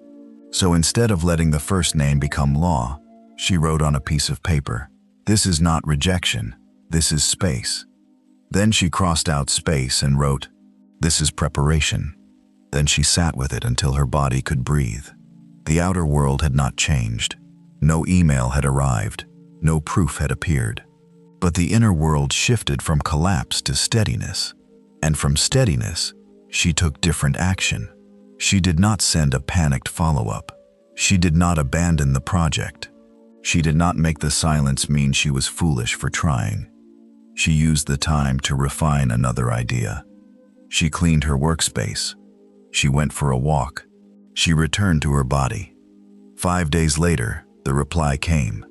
So instead of letting the first name become law, she wrote on a piece of paper, "This is not rejection, this is space." Then she crossed out space and wrote, "This is preparation." Then she sat with it until her body could breathe. The outer world had not changed. No email had arrived. No proof had appeared. But the inner world shifted from collapse to steadiness. And from steadiness, she took different action. She did not send a panicked follow-up. She did not abandon the project. She did not make the silence mean she was foolish for trying. She used the time to refine another idea. She cleaned her workspace. She went for a walk. She returned to her body. 5 days later, the reply came.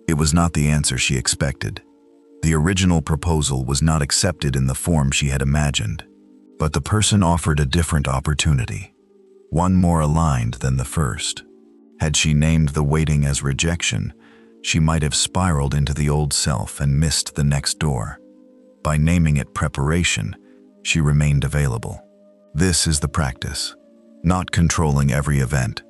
It was not the answer she expected. The original proposal was not accepted in the form she had imagined, but the person offered a different opportunity, one more aligned than the first. Had she named the waiting as rejection, she might have spiraled into the old self and missed the next door. By naming it preparation, she remained available. This is the practice: not controlling every event,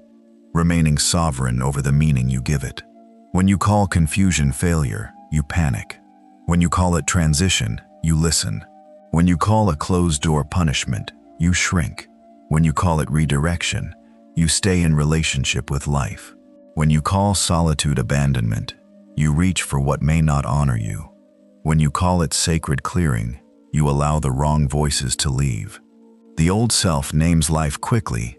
remaining sovereign over the meaning you give it. When you call confusion failure, you panic. When you call it transition, you listen. When you call a closed door punishment, you shrink. When you call it redirection, you stay in relationship with life. When you call solitude abandonment, you reach for what may not honor you. When you call it sacred clearing, you allow the wrong voices to leave. The old self names life quickly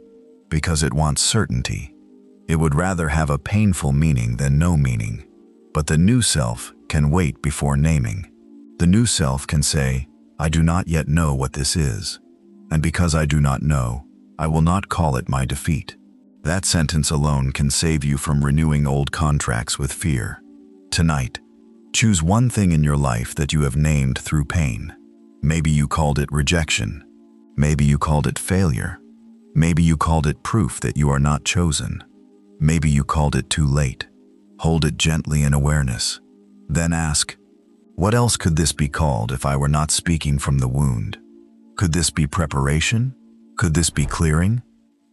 because it wants certainty. It would rather have a painful meaning than no meaning. But the new self can wait before naming. The new self can say, "I do not yet know what this is. And because I do not know, I will not call it my defeat." That sentence alone can save you from renewing old contracts with fear. Tonight, choose one thing in your life that you have named through pain. Maybe you called it rejection. Maybe you called it failure. Maybe you called it proof that you are not chosen. Maybe you called it too late. Hold it gently in awareness. Then ask, what else could this be called if I were not speaking from the wound? Could this be preparation? Could this be clearing?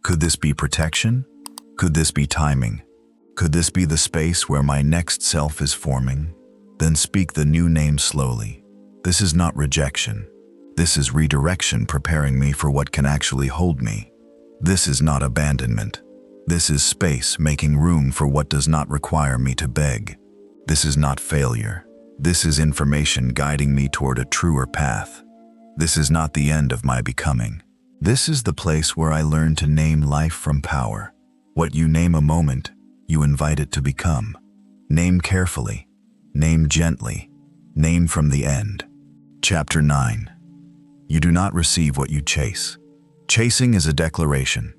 Could this be protection? Could this be timing? Could this be the space where my next self is forming? Then speak the new name slowly. This is not rejection. This is redirection preparing me for what can actually hold me. This is not abandonment. This is space making room for what does not require me to beg. This is not failure. This is information guiding me toward a truer path. This is not the end of my becoming. This is the place where I learn to name life from power. What you name a moment, you invite it to become. Name carefully. Name gently. Name from the end. Chapter 9. You do not receive what you chase. Chasing is a declaration.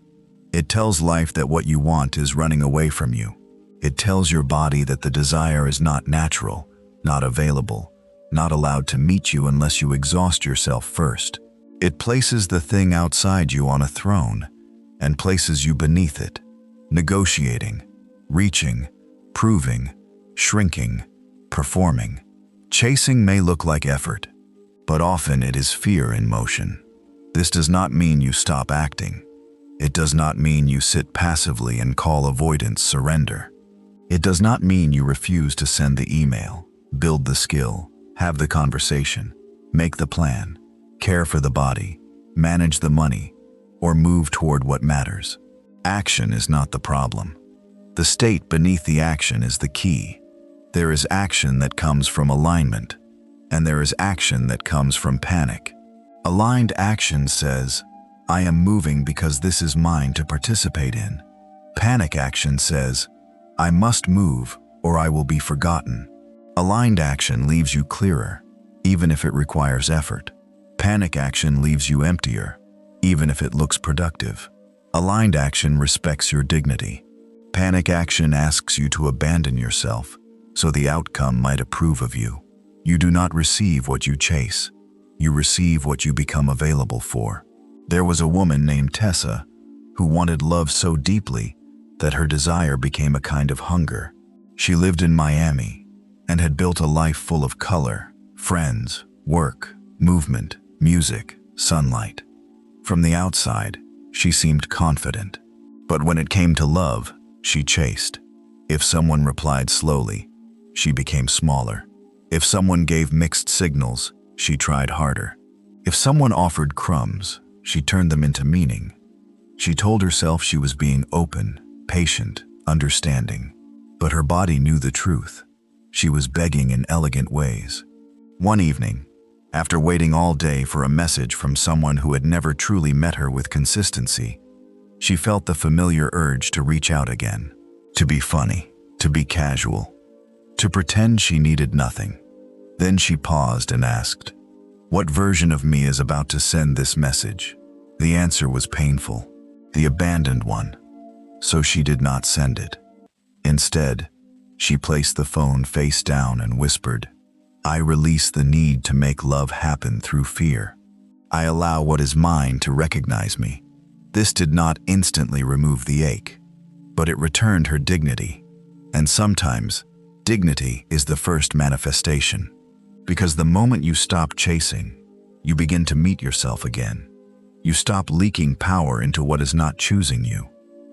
It tells life that what you want is running away from you. It tells your body that the desire is not natural, not available, not allowed to meet you unless you exhaust yourself first. It places the thing outside you on a throne and places you beneath it, negotiating, reaching, proving, shrinking, performing. Chasing may look like effort, but often it is fear in motion. This does not mean you stop acting. It does not mean you sit passively and call avoidance surrender. It does not mean you refuse to send the email, build the skill, have the conversation, make the plan, care for the body, manage the money, or move toward what matters. Action is not the problem. The state beneath the action is the key. There is action that comes from alignment, and there is action that comes from panic. Aligned action says, I am moving because this is mine to participate in. Panic action says, I must move or I will be forgotten. Aligned action leaves you clearer, even if it requires effort. Panic action leaves you emptier, even if it looks productive. Aligned action respects your dignity. Panic action asks you to abandon yourself, so the outcome might approve of you. You do not receive what you chase. You receive what you become available for. There was a woman named Tessa who wanted love so deeply that her desire became a kind of hunger. She lived in Miami and had built a life full of color, friends, work, movement, music, sunlight. From the outside, she seemed confident. But when it came to love, she chased. If someone replied slowly, she became smaller. If someone gave mixed signals, she tried harder. If someone offered crumbs, she turned them into meaning. She told herself she was being open, patient, understanding. But her body knew the truth. She was begging in elegant ways. One evening, after waiting all day for a message from someone who had never truly met her with consistency, she felt the familiar urge to reach out again, to be funny, to be casual, to pretend she needed nothing. Then she paused and asked, "What version of me is about to send this message?" The answer was painful, the abandoned one, so she did not send it. Instead, she placed the phone face down and whispered, "I release the need to make love happen through fear. I allow what is mine to recognize me." This did not instantly remove the ache, but it returned her dignity. And sometimes, dignity is the first manifestation. Because the moment you stop chasing, you begin to meet yourself again. You stop leaking power into what is not choosing you.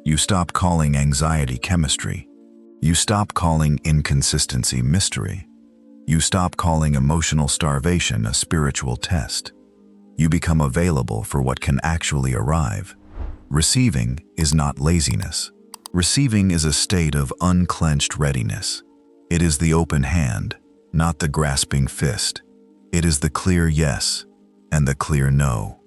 You stop calling anxiety chemistry. You stop calling inconsistency mystery. You stop calling emotional starvation a spiritual test. You become available for what can actually arrive. Receiving is not laziness. Receiving is a state of unclenched readiness. It is the open hand, not the grasping fist. It is the clear yes and the clear no.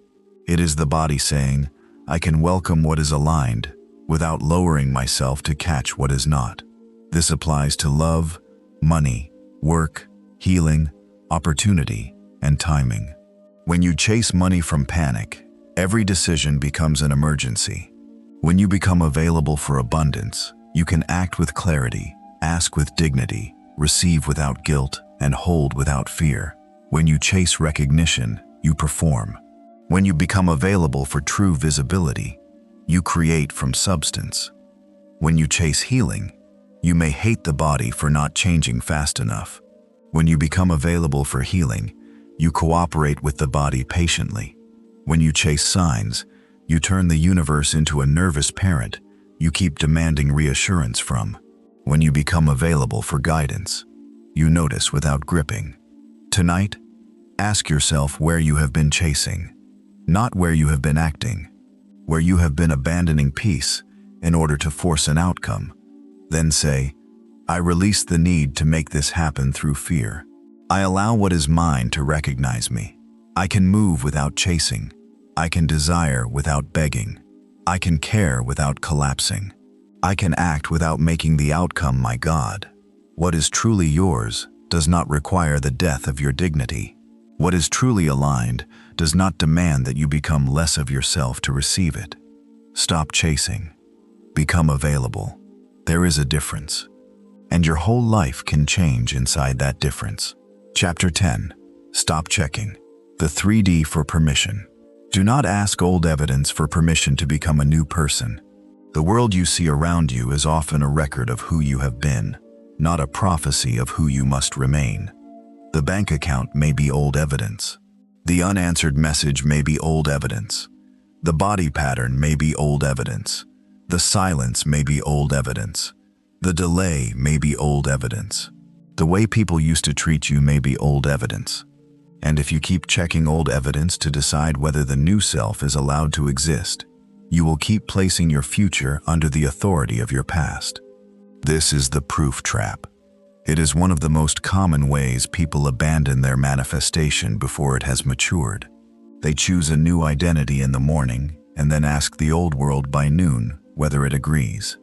It is the body saying, "I can welcome what is aligned without lowering myself to catch what is not." This applies to love, money, work, healing, opportunity, and timing. When you chase money from panic, every decision becomes an emergency. When you become available for abundance, you can act with clarity, ask with dignity, receive without guilt, and hold without fear. When you chase recognition, you perform. When you become available for true visibility, you create from substance. When you chase healing, you may hate the body for not changing fast enough. When you become available for healing, you cooperate with the body patiently. When you chase signs, you turn the universe into a nervous parent you keep demanding reassurance from. When you become available for guidance, you notice without gripping. Tonight, ask yourself where you have been chasing, not where you have been acting, where you have been abandoning peace in order to force an outcome. Then say, "I release the need to make this happen through fear. I allow what is mine to recognize me. I can move without chasing. I can desire without begging. I can care without collapsing. I can act without making the outcome my God." What is truly yours does not require the death of your dignity. What is truly aligned does not demand that you become less of yourself to receive it. Stop chasing. Become available. There is a difference, and your whole life can change inside that difference. Chapter 10. Stop checking. The 3D for permission. Do not ask old evidence for permission to become a new person. The world you see around you is often a record of who you have been, not a prophecy of who you must remain. The bank account may be old evidence. The unanswered message may be old evidence. The body pattern may be old evidence. The silence may be old evidence. The delay may be old evidence. The way people used to treat you may be old evidence. And if you keep checking old evidence to decide whether the new self is allowed to exist, you will keep placing your future under the authority of your past. This is the proof trap. It is one of the most common ways people abandon their manifestation before it has matured. They choose a new identity in the morning and then ask the old world by noon whether it agrees.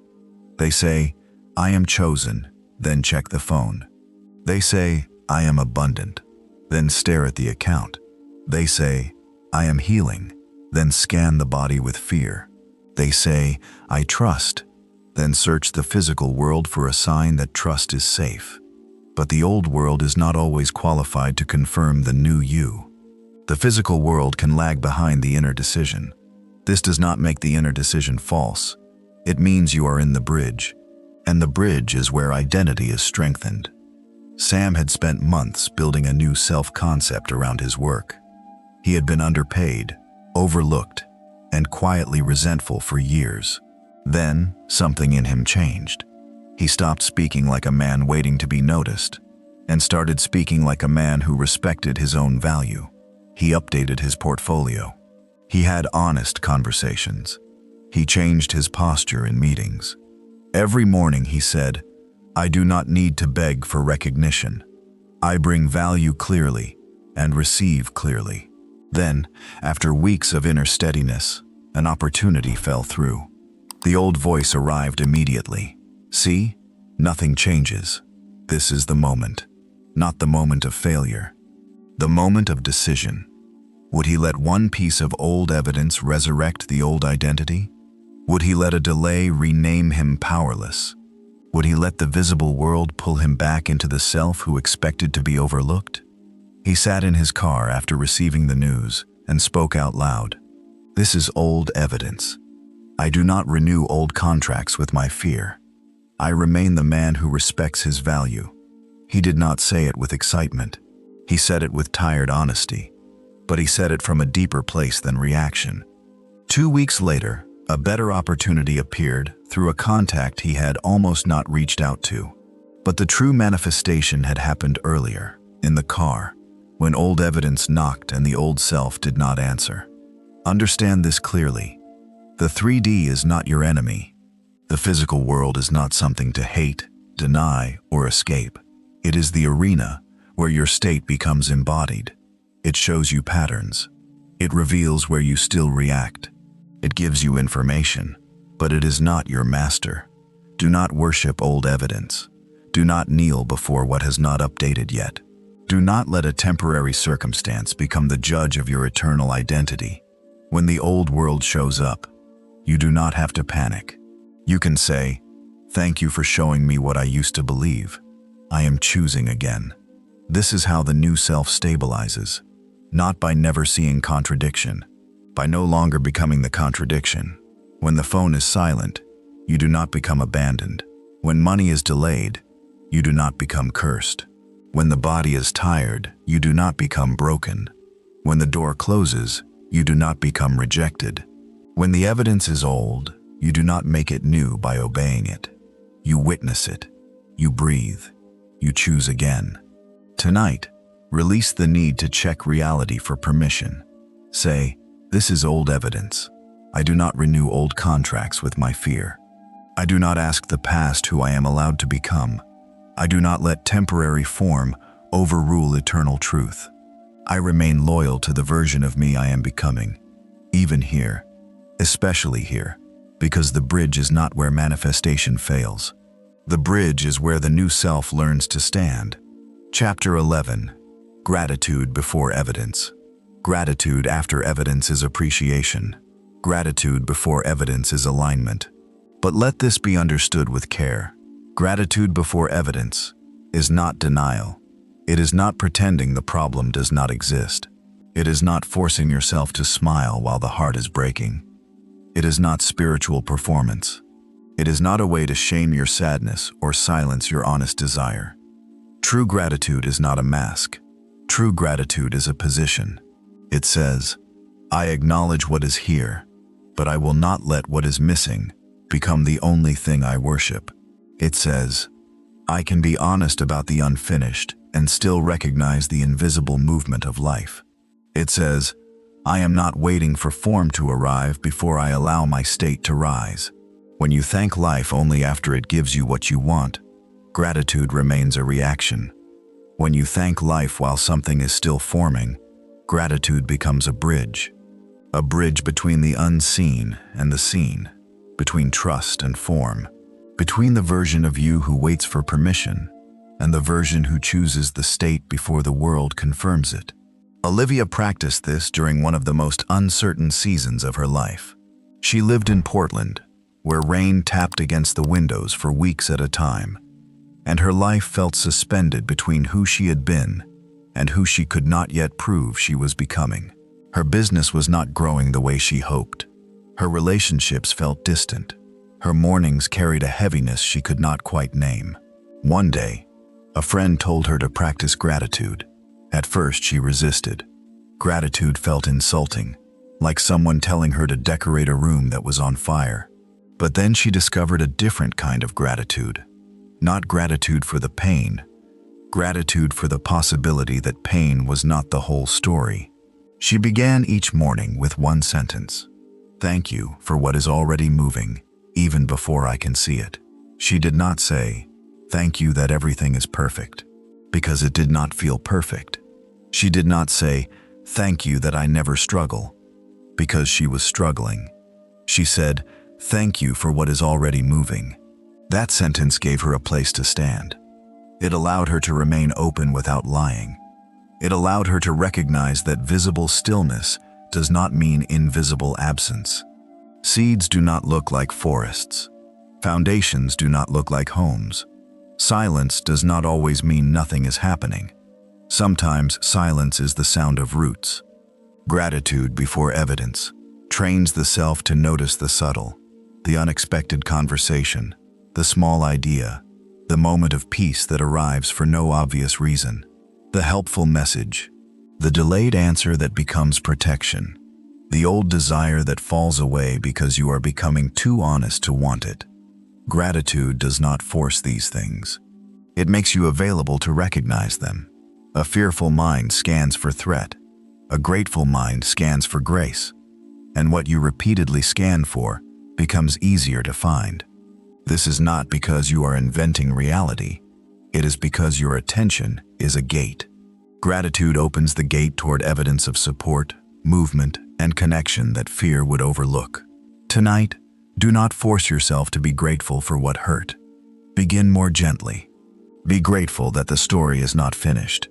They say, "I am chosen," then check the phone. They say, I am abundant, then stare at the account. They say, I am healing, then scan the body with fear. They say, I trust, then search the physical world for a sign that trust is safe. But the old world is not always qualified to confirm the new you. The physical world can lag behind the inner decision. This does not make the inner decision false. It means you are in the bridge, and the bridge is where identity is strengthened. Sam had spent months building a new self-concept around his work. He had been underpaid, overlooked, and quietly resentful for years. Then, something in him changed. He stopped speaking like a man waiting to be noticed, and started speaking like a man who respected his own value. He updated his portfolio. He had honest conversations. He changed his posture in meetings. Every morning he said, I do not need to beg for recognition. I bring value clearly and receive clearly. Then, after weeks of inner steadiness, an opportunity fell through. The old voice arrived immediately. See, nothing changes. This is the moment, not the moment of failure, the moment of decision. Would he let one piece of old evidence resurrect the old identity? Would he let a delay rename him powerless? Would he let the visible world pull him back into the self who expected to be overlooked? He sat in his car after receiving the news and spoke out loud. This is old evidence. I do not renew old contracts with my fear. I remain the man who respects his value. He did not say it with excitement. He said it with tired honesty. But he said it from a deeper place than reaction. 2 weeks later, a better opportunity appeared through a contact he had almost not reached out to. But the true manifestation had happened earlier, in the car, when old evidence knocked and the old self did not answer. Understand this clearly. The 3D is not your enemy. The physical world is not something to hate, deny, or escape. It is the arena where your state becomes embodied. It shows you patterns. It reveals where you still react. It gives you information, but it is not your master. Do not worship old evidence. Do not kneel before what has not updated yet. Do not let a temporary circumstance become the judge of your eternal identity. When the old world shows up, you do not have to panic. You can say, thank you for showing me what I used to believe. I am choosing again. This is how the new self stabilizes, not by never seeing contradiction, by no longer becoming the contradiction. When the phone is silent, you do not become abandoned. When money is delayed, you do not become cursed. When the body is tired, you do not become broken. When the door closes, you do not become rejected. When the evidence is old, you do not make it new by obeying it. You witness it. You breathe. You choose again. Tonight, release the need to check reality for permission. Say, this is old evidence. I do not renew old contracts with my fear. I do not ask the past who I am allowed to become. I do not let temporary form overrule eternal truth. I remain loyal to the version of me I am becoming, even here, especially here, because the bridge is not where manifestation fails. The bridge is where the new self learns to stand. Chapter 11. Gratitude before evidence. Gratitude after evidence is appreciation. Gratitude before evidence is alignment. But let this be understood with care. Gratitude before evidence is not denial. It is not pretending the problem does not exist. It is not forcing yourself to smile while the heart is breaking. It is not spiritual performance. It is not a way to shame your sadness or silence your honest desire. True gratitude is not a mask. True gratitude is a position. It says, I acknowledge what is here, but I will not let what is missing become the only thing I worship. It says, I can be honest about the unfinished and still recognize the invisible movement of life. It says, I am not waiting for form to arrive before I allow my state to rise. When you thank life only after it gives you what you want, gratitude remains a reaction. When you thank life while something is still forming, gratitude becomes a bridge between the unseen and the seen, between trust and form, between the version of you who waits for permission and the version who chooses the state before the world confirms it. Olivia practiced this during one of the most uncertain seasons of her life. She lived in Portland, where rain tapped against the windows for weeks at a time, and her life felt suspended between who she had been and who she could not yet prove she was becoming. Her business was not growing the way she hoped. Her relationships felt distant. Her mornings carried a heaviness she could not quite name. One day, a friend told her to practice gratitude. At first, she resisted. Gratitude felt insulting, like someone telling her to decorate a room that was on fire. But then she discovered a different kind of gratitude. Not gratitude for the pain, gratitude for the possibility that pain was not the whole story. She began each morning with one sentence: "Thank you for what is already moving, even before I can see it." She did not say, "Thank you that everything is perfect," because it did not feel perfect. She did not say, "Thank you that I never struggle," because she was struggling. She said, "Thank you for what is already moving." That sentence gave her a place to stand. It allowed her to remain open without lying. It allowed her to recognize that visible stillness does not mean invisible absence. Seeds do not look like forests. Foundations do not look like homes. Silence does not always mean nothing is happening. Sometimes silence is the sound of roots. Gratitude before evidence trains the self to notice the subtle, the unexpected conversation, the small idea, the moment of peace that arrives for no obvious reason, the helpful message, the delayed answer that becomes protection, the old desire that falls away because you are becoming too honest to want it. Gratitude does not force these things. It makes you available to recognize them. A fearful mind scans for threat. A grateful mind scans for grace. And what you repeatedly scan for becomes easier to find. This is not because you are inventing reality. It is because your attention is a gate. Gratitude opens the gate toward evidence of support, movement, and connection that fear would overlook. Tonight, do not force yourself to be grateful for what hurt. Begin more gently. Be grateful that the story is not finished.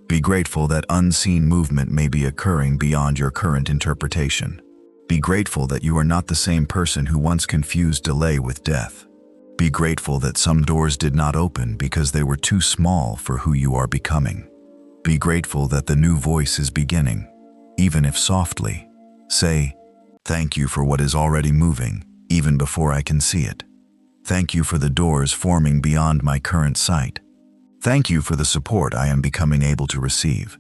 Be grateful that unseen movement may be occurring beyond your current interpretation. Be grateful that you are not the same person who once confused delay with death. Be grateful that some doors did not open because they were too small for who you are becoming. Be grateful that the new voice is beginning, even if softly. Say, "Thank you for what is already moving, even before I can see it. Thank you for the doors forming beyond my current sight. Thank you for the support I am becoming able to receive.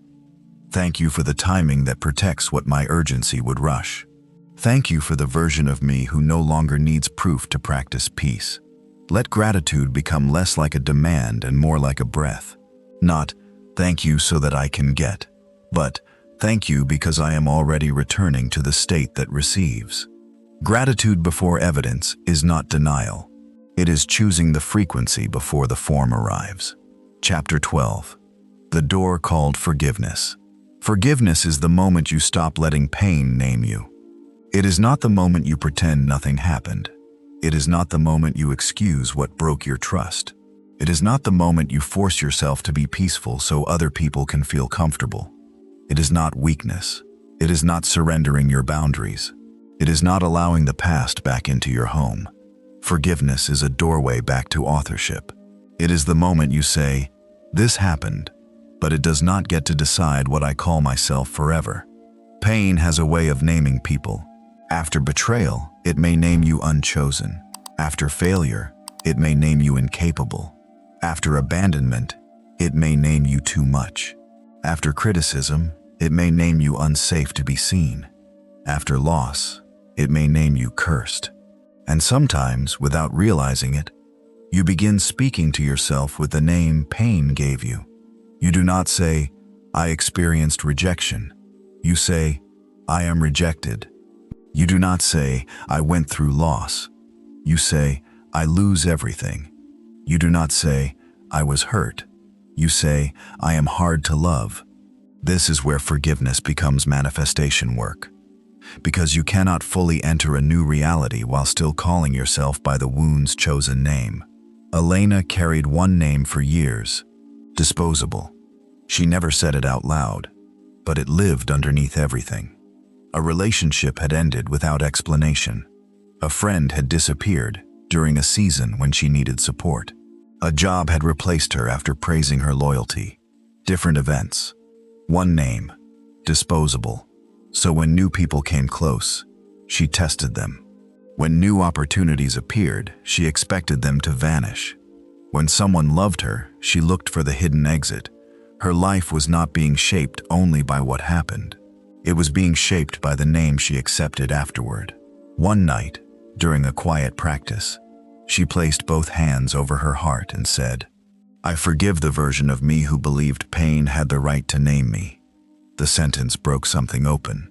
Thank you for the timing that protects what my urgency would rush. Thank you for the version of me who no longer needs proof to practice peace." Let gratitude become less like a demand and more like a breath. Not, "Thank you so that I can get," but, "Thank you because I am already returning to the state that receives." Gratitude before evidence is not denial. It is choosing the frequency before the form arrives. Chapter 12. The door called forgiveness. Forgiveness is the moment you stop letting pain name you. It is not the moment you pretend nothing happened. It is not the moment you excuse what broke your trust. It is not the moment you force yourself to be peaceful so other people can feel comfortable. It is not weakness. It is not surrendering your boundaries. It is not allowing the past back into your home. Forgiveness is a doorway back to authorship. It is the moment you say, "This happened, but it does not get to decide what I call myself forever." Pain has a way of naming people. After betrayal, it may name you unchosen. After failure, it may name you incapable. After abandonment, it may name you too much. After criticism, it may name you unsafe to be seen. After loss, it may name you cursed. And sometimes, without realizing it, you begin speaking to yourself with the name pain gave you. You do not say, "I experienced rejection." You say, "I am rejected." You do not say, "I went through loss." You say, "I lose everything." You do not say, "I was hurt." You say, "I am hard to love." This is where forgiveness becomes manifestation work. because you cannot fully enter a new reality while still calling yourself by the wound's chosen name. Elena carried one name for years: disposable. She never said it out loud, but it lived underneath everything. A relationship had ended without explanation. A friend had disappeared during a season when she needed support. A job had replaced her after praising her loyalty. Different events. One name: disposable. So when new people came close, she tested them. When new opportunities appeared, she expected them to vanish. When someone loved her, she looked for the hidden exit. Her life was not being shaped only by what happened. It was being shaped by the name she accepted afterward. One night, during a quiet practice, she placed both hands over her heart and said, "I forgive the version of me who believed pain had the right to name me." The sentence broke something open.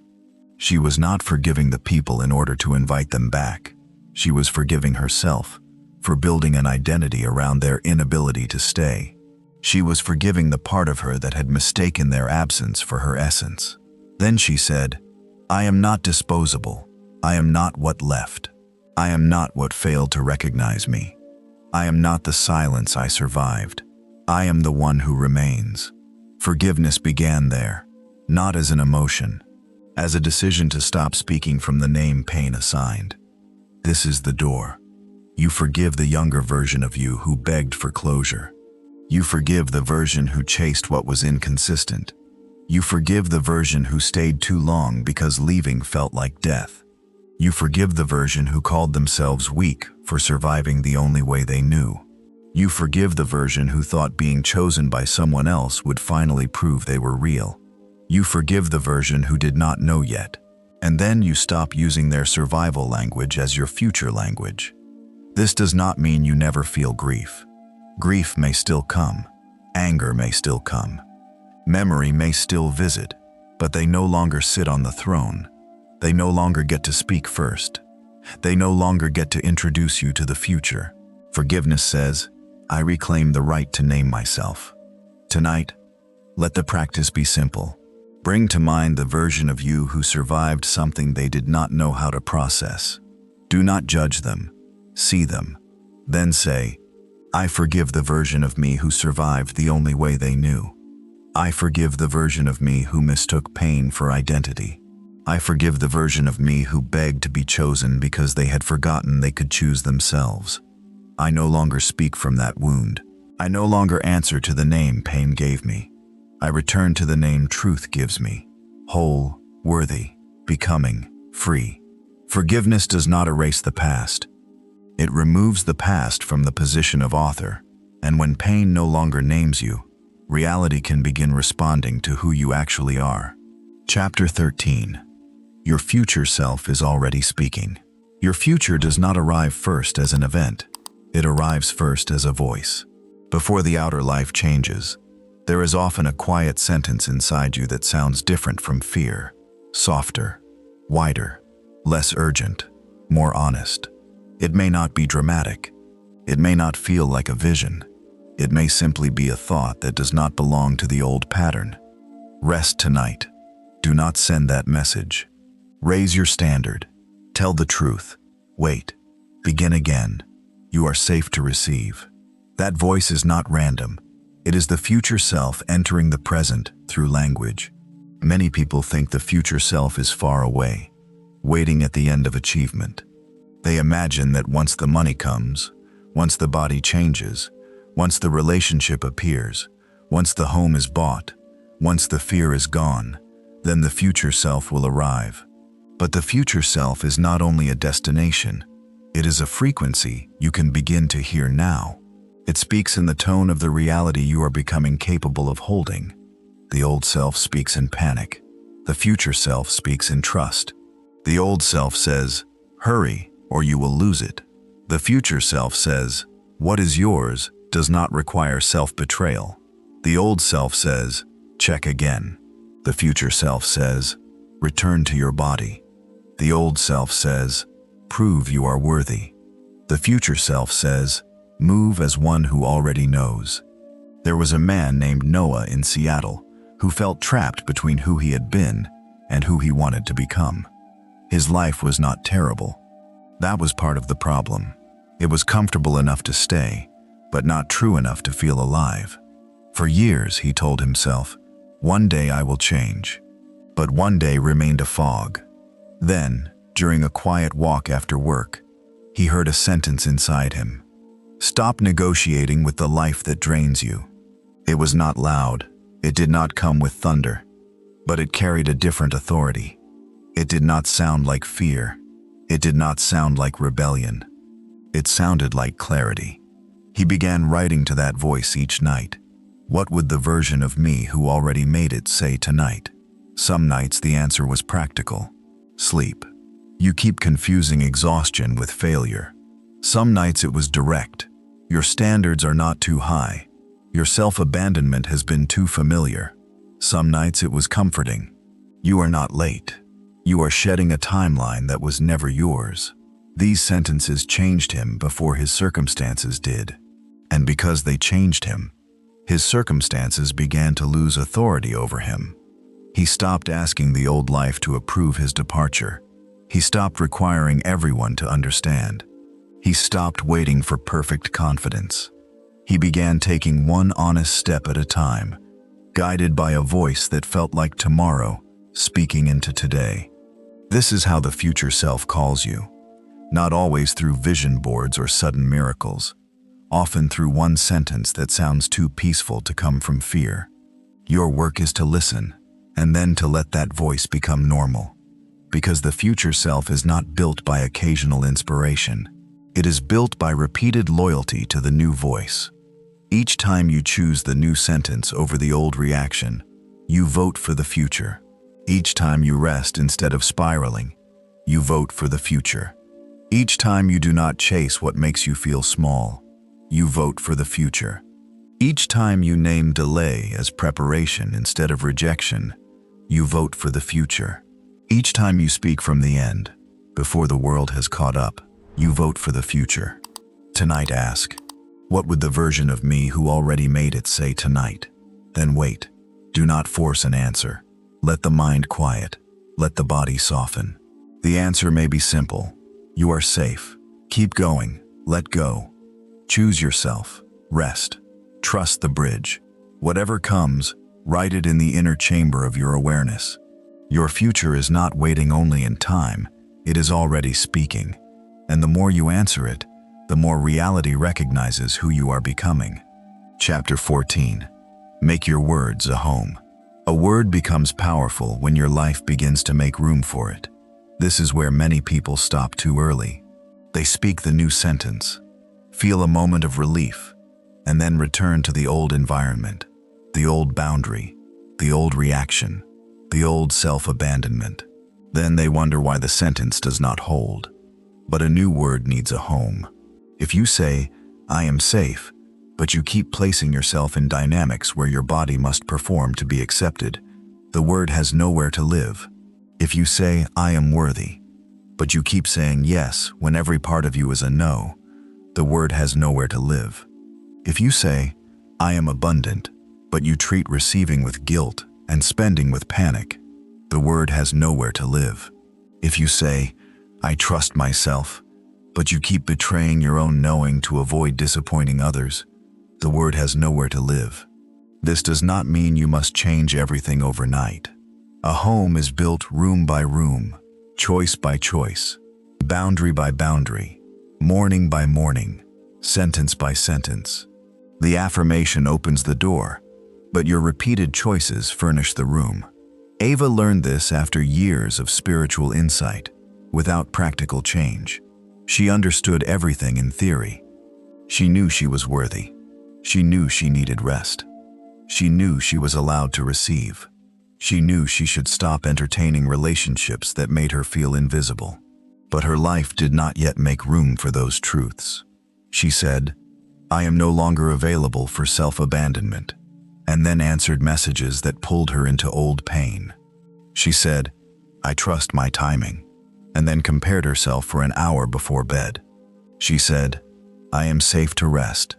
She was not forgiving the people in order to invite them back. She was forgiving herself for building an identity around their inability to stay. She was forgiving the part of her that had mistaken their absence for her essence. Then she said, "I am not disposable. I am not what left. I am not what failed to recognize me. I am not the silence I survived. I am the one who remains." Forgiveness began there, not as an emotion, as a decision to stop speaking from the name pain assigned. This is the door. You forgive the younger version of you who begged for closure. You forgive the version who chased what was inconsistent. You forgive the version who stayed too long because leaving felt like death. You forgive the version who called themselves weak for surviving the only way they knew. You forgive the version who thought being chosen by someone else would finally prove they were real. You forgive the version who did not know yet, and then you stop using their survival language as your future language. This does not mean you never feel grief. Grief may still come. Anger may still come. Memory may still visit, but they no longer sit on the throne. They no longer get to speak first. They no longer get to introduce you to the future. Forgiveness says, "I reclaim the right to name myself." Tonight, let the practice be simple. Bring to mind the version of you who survived something they did not know how to process. Do not judge them. See them. Then say, "I forgive the version of me who survived the only way they knew. I forgive the version of me who mistook pain for identity. I forgive the version of me who begged to be chosen because they had forgotten they could choose themselves. I no longer speak from that wound. I no longer answer to the name pain gave me. I return to the name truth gives me: whole, worthy, becoming, free." Forgiveness does not erase the past. It removes the past from the position of author, and when pain no longer names you, reality can begin responding to who you actually are. Chapter 13. Your future self is already speaking. Your future does not arrive first as an event. It arrives first as a voice. Before the outer life changes, there is often a quiet sentence inside you that sounds different from fear: softer, wider, less urgent, more honest. It may not be dramatic. It may not feel like a vision. It may simply be a thought that does not belong to the old pattern. Rest tonight. Do not send that message. Raise your standard. Tell the truth. Wait. Begin again. You are safe to receive. That voice is not random. It is the future self entering the present through language. Many people think the future self is far away, waiting at the end of achievement. They imagine that once the money comes, once the body changes, once the relationship appears, once the home is bought, once the fear is gone, then the future self will arrive. But the future self is not only a destination, it is a frequency you can begin to hear now. It speaks in the tone of the reality you are becoming capable of holding. The old self speaks in panic. The future self speaks in trust. The old self says, "Hurry, or you will lose it." The future self says, "What is yours does not require self-betrayal." The old self says, "Check again." The future self says, "Return to your body." The old self says, "Prove you are worthy." The future self says, "Move as one who already knows." There was a man named Noah in Seattle who felt trapped between who he had been and who he wanted to become. His life was not terrible. That was part of the problem. It was comfortable enough to stay, but not true enough to feel alive. For years, he told himself, "One day I will change." But one day remained a fog. Then, during a quiet walk after work, he heard a sentence inside him. "Stop negotiating with the life that drains you." It was not loud. It did not come with thunder. But it carried a different authority. It did not sound like fear. It did not sound like rebellion. It sounded like clarity. He began writing to that voice each night. What would the version of me who already made it say tonight? Some nights the answer was practical. Sleep. You keep confusing exhaustion with failure. Some nights it was direct. Your standards are not too high. Your self-abandonment has been too familiar. Some nights it was comforting. You are not late. You are shedding a timeline that was never yours. These sentences changed him before his circumstances did. And because they changed him, his circumstances began to lose authority over him. He stopped asking the old life to approve his departure. He stopped requiring everyone to understand. He stopped waiting for perfect confidence. He began taking one honest step at a time, guided by a voice that felt like tomorrow, speaking into today. This is how the future self calls you. Not always through vision boards or sudden miracles, often through one sentence that sounds too peaceful to come from fear. Your work is to listen, and then to let that voice become normal. Because the future self is not built by occasional inspiration. It is built by repeated loyalty to the new voice. Each time you choose the new sentence over the old reaction, you vote for the future. Each time you rest instead of spiraling, you vote for the future. Each time you do not chase what makes you feel small, you vote for the future. Each time you name delay as preparation instead of rejection, you vote for the future. Each time you speak from the end, before the world has caught up, you vote for the future. Tonight ask, what would the version of me who already made it say tonight? Then wait. Do not force an answer. Let the mind quiet. Let the body soften. The answer may be simple. You are safe. Keep going. Let go. Choose yourself. Rest. Trust the bridge. Whatever comes, write it in the inner chamber of your awareness. Your future is not waiting only in time. It is already speaking. And the more you answer it, the more reality recognizes who you are becoming. Chapter 14. Make your words a home. A word becomes powerful when your life begins to make room for it. This is where many people stop too early. They speak the new sentence, feel a moment of relief, and then return to the old environment, the old boundary, the old reaction, the old self-abandonment. Then they wonder why the sentence does not hold. But a new word needs a home. If you say, "I am safe," but you keep placing yourself in dynamics where your body must perform to be accepted, the word has nowhere to live. If you say, "I am worthy," but you keep saying yes when every part of you is a no, the word has nowhere to live. If you say, "I am abundant," but you treat receiving with guilt and spending with panic, the word has nowhere to live. If you say, "I trust myself," but you keep betraying your own knowing to avoid disappointing others, the word has nowhere to live. This does not mean you must change everything overnight. A home is built room by room, choice by choice, boundary by boundary, morning by morning, sentence by sentence. The affirmation opens the door, but your repeated choices furnish the room. Ava learned this after years of spiritual insight, without practical change. She understood everything in theory. She knew she was worthy. She knew she needed rest. She knew she was allowed to receive. She knew she should stop entertaining relationships that made her feel invisible. But her life did not yet make room for those truths. She said, "I am no longer available for self-abandonment," and then answered messages that pulled her into old pain. She said, "I trust my timing," and then compared herself for an hour before bed. She said, "I am safe to rest,"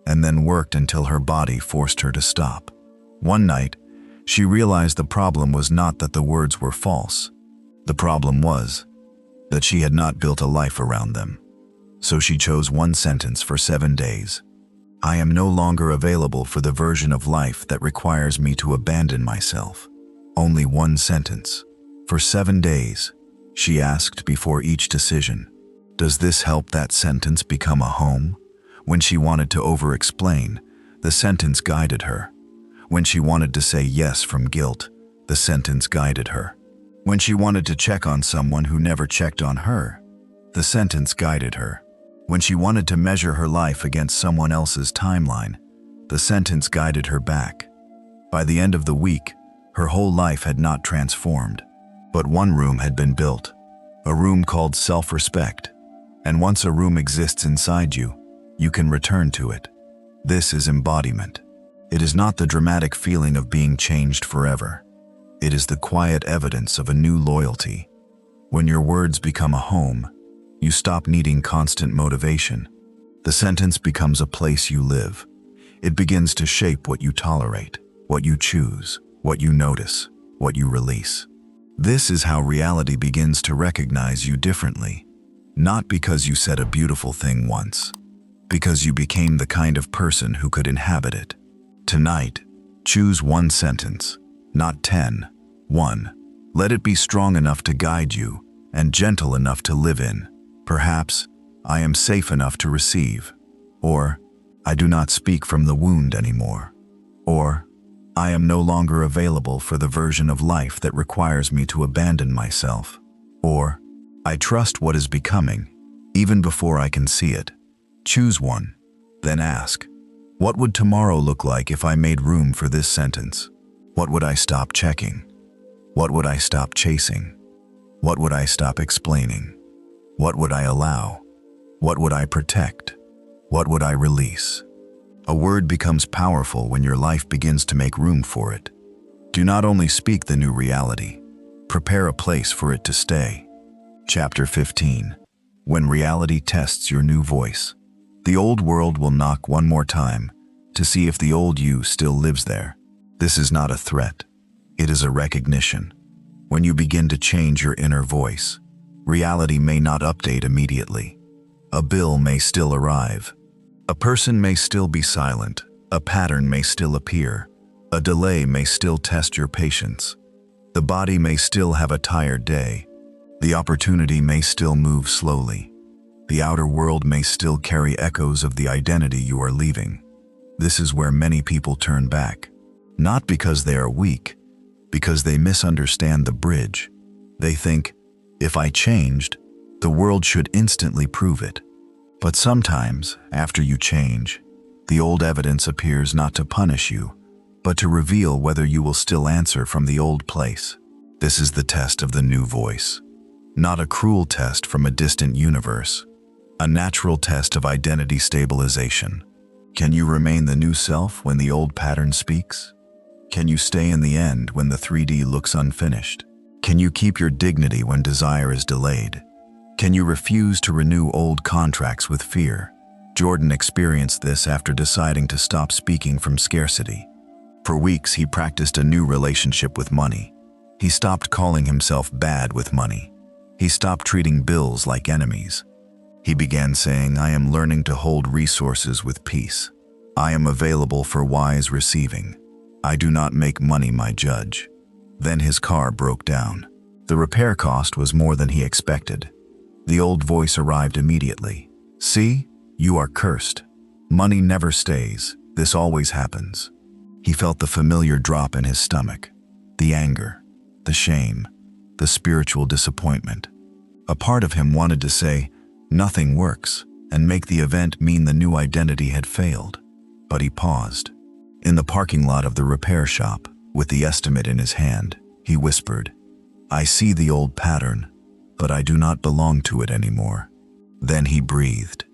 and then worked until her body forced her to stop. One night, she realized the problem was not that the words were false. The problem was that she had not built a life around them. So she chose one sentence for 7 days. I am no longer available for the version of life that requires me to abandon myself. Only one sentence. For 7 days, she asked before each decision, does this help that sentence become a home? When she wanted to over-explain, the sentence guided her. When she wanted to say yes from guilt, the sentence guided her. When she wanted to check on someone who never checked on her, the sentence guided her. When she wanted to measure her life against someone else's timeline, the sentence guided her back. By the end of the week, her whole life had not transformed, but one room had been built, a room called self-respect. And once a room exists inside you, you can return to it. This is embodiment. It is not the dramatic feeling of being changed forever. It is the quiet evidence of a new loyalty. When your words become a home, you stop needing constant motivation. The sentence becomes a place you live. It begins to shape what you tolerate, what you choose, what you notice, what you release. This is how reality begins to recognize you differently. Not because you said a beautiful thing once, because you became the kind of person who could inhabit it. Tonight, choose one sentence, not 10. 1. Let it be strong enough to guide you and gentle enough to live in. Perhaps, I am safe enough to receive. Or, I do not speak from the wound anymore. Or, I am no longer available for the version of life that requires me to abandon myself. Or, I trust what is becoming, even before I can see it. Choose one, then ask, what would tomorrow look like if I made room for this sentence? What would I stop checking? What would I stop chasing? What would I stop explaining? What would I allow? What would I protect? What would I release? A word becomes powerful when your life begins to make room for it. Do not only speak the new reality, prepare a place for it to stay. Chapter 15. When reality tests your new voice. The old world will knock one more time to see if the old you still lives there. This is not a threat. It is a recognition. When you begin to change your inner voice, reality may not update immediately. A bill may still arrive. A person may still be silent. A pattern may still appear. A delay may still test your patience. The body may still have a tired day. The opportunity may still move slowly. The outer world may still carry echoes of the identity you are leaving. This is where many people turn back. Not because they are weak, because they misunderstand the bridge. They think, if I changed, the world should instantly prove it. But sometimes, after you change, the old evidence appears not to punish you, but to reveal whether you will still answer from the old place. This is the test of the new voice. Not a cruel test from a distant universe. A natural test of identity stabilization. Can you remain the new self when the old pattern speaks? Can you stay in the end when the 3D looks unfinished? Can you keep your dignity when desire is delayed? Can you refuse to renew old contracts with fear? Jordan experienced this after deciding to stop speaking from scarcity. For weeks, he practiced a new relationship with money. He stopped calling himself bad with money. He stopped treating bills like enemies. He began saying, I am learning to hold resources with peace. I am available for wise receiving. I do not make money my judge. Then his car broke down. The repair cost was more than he expected. The old voice arrived immediately. See, you are cursed. Money never stays. This always happens. He felt the familiar drop in his stomach, the anger, the shame, the spiritual disappointment. A part of him wanted to say, nothing works, and make the event mean the new identity had failed. But he paused. In the parking lot of the repair shop, with the estimate in his hand, he whispered, I see the old pattern, but I do not belong to it anymore. Then he breathed.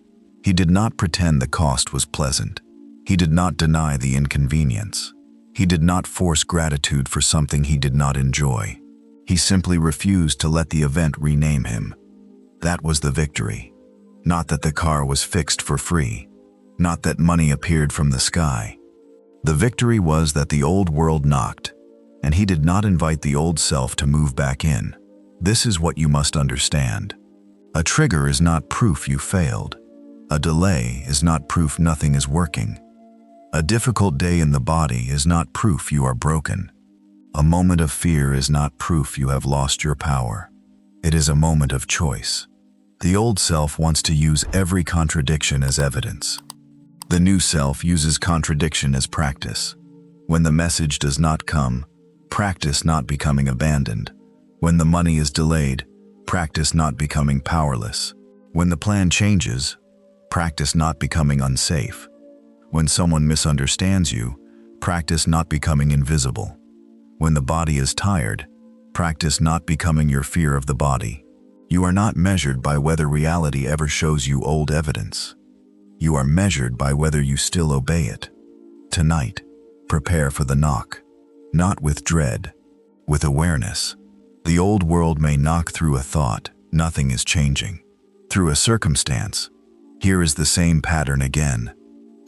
He did not pretend the cost was pleasant. He did not deny the inconvenience. He did not force gratitude for something he did not enjoy. He simply refused to let the event rename him. That was the victory. Not that the car was fixed for free. Not that money appeared from the sky. The victory was that the old world knocked, and he did not invite the old self to move back in. This is what you must understand. A trigger is not proof you failed. A delay is not proof nothing is working. A difficult day in the body is not proof you are broken. A moment of fear is not proof you have lost your power. It is a moment of choice. The old self wants to use every contradiction as evidence. The new self uses contradiction as practice. When the message does not come, practice not becoming abandoned. When the money is delayed, practice not becoming powerless. When the plan changes, practice not becoming unsafe. When someone misunderstands you, practice not becoming invisible. When the body is tired, practice not becoming your fear of the body. You are not measured by whether reality ever shows you old evidence. You are measured by whether you still obey it. Tonight, prepare for the knock, not with dread, with awareness. The old world may knock through a thought, nothing is changing. Through a circumstance, here is the same pattern again.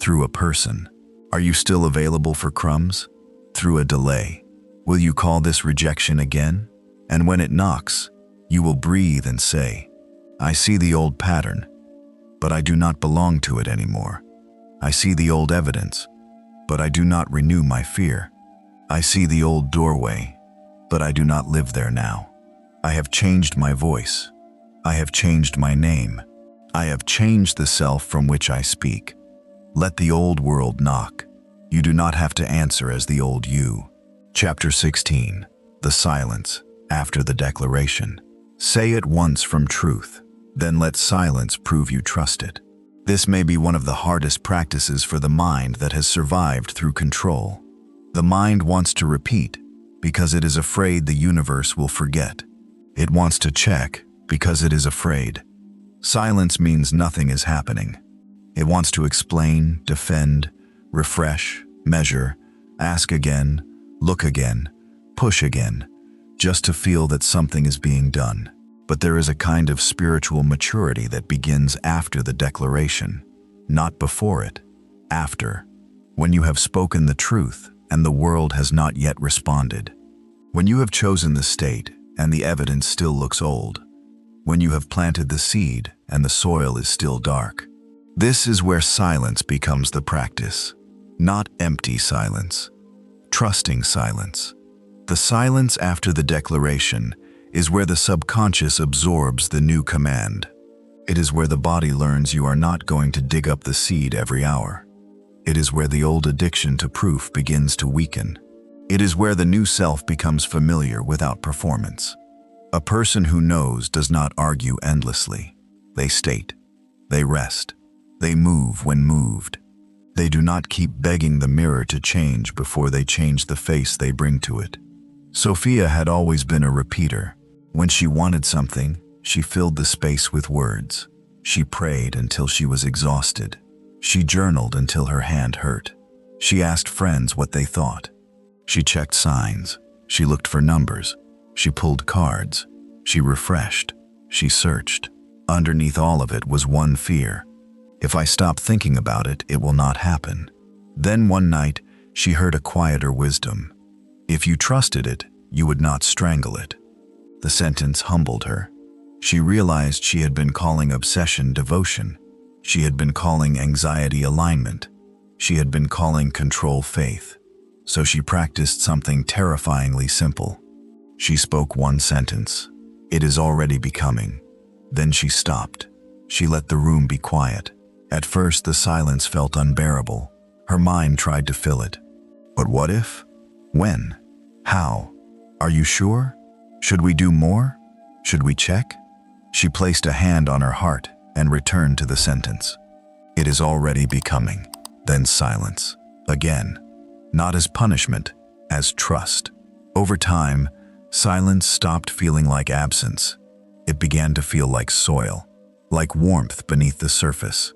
Through a person, are you still available for crumbs? Through a delay, will you call this rejection again? And when it knocks, you will breathe and say, I see the old pattern, but I do not belong to it anymore. I see the old evidence, but I do not renew my fear. I see the old doorway, but I do not live there now. I have changed my voice. I have changed my name. I have changed the self from which I speak. Let the old world knock. You do not have to answer as the old you. Chapter 16. The silence after the declaration. Say it once from truth, then let silence prove you trust it. This may be one of the hardest practices for the mind that has survived through control. The mind wants to repeat because it is afraid the universe will forget. It wants to check because it is afraid. Silence means nothing is happening. It wants to explain, defend, refresh, measure, ask again, look again, push again, just to feel that something is being done. But there is a kind of spiritual maturity that begins after the declaration, not before it, after, when you have spoken the truth and the world has not yet responded. When you have chosen the state and the evidence still looks old. When you have planted the seed and the soil is still dark. This is where silence becomes the practice, not empty silence, trusting silence. The silence after the declaration is where the subconscious absorbs the new command. It is where the body learns you are not going to dig up the seed every hour. It is where the old addiction to proof begins to weaken. It is where the new self becomes familiar without performance. A person who knows does not argue endlessly. They state. They rest. They move when moved. They do not keep begging the mirror to change before they change the face they bring to it. Sophia had always been a repeater. When she wanted something, she filled the space with words. She prayed until she was exhausted. She journaled until her hand hurt. She asked friends what they thought. She checked signs. She looked for numbers. She pulled cards. She refreshed. She searched. Underneath all of it was one fear. If I stop thinking about it, it will not happen. Then one night, she heard a quieter wisdom. If you trusted it, you would not strangle it. The sentence humbled her. She realized she had been calling obsession devotion. She had been calling anxiety alignment. She had been calling control faith. So she practiced something terrifyingly simple. She spoke one sentence. It is already becoming. Then she stopped. She let the room be quiet. At first, the silence felt unbearable. Her mind tried to fill it. But what if? When? How? Are you sure? Should we do more? Should we check? She placed a hand on her heart and returned to the sentence. It is already becoming. Then silence. Again. Not as punishment, as trust. Over time, silence stopped feeling like absence. It began to feel like soil, like warmth beneath the surface,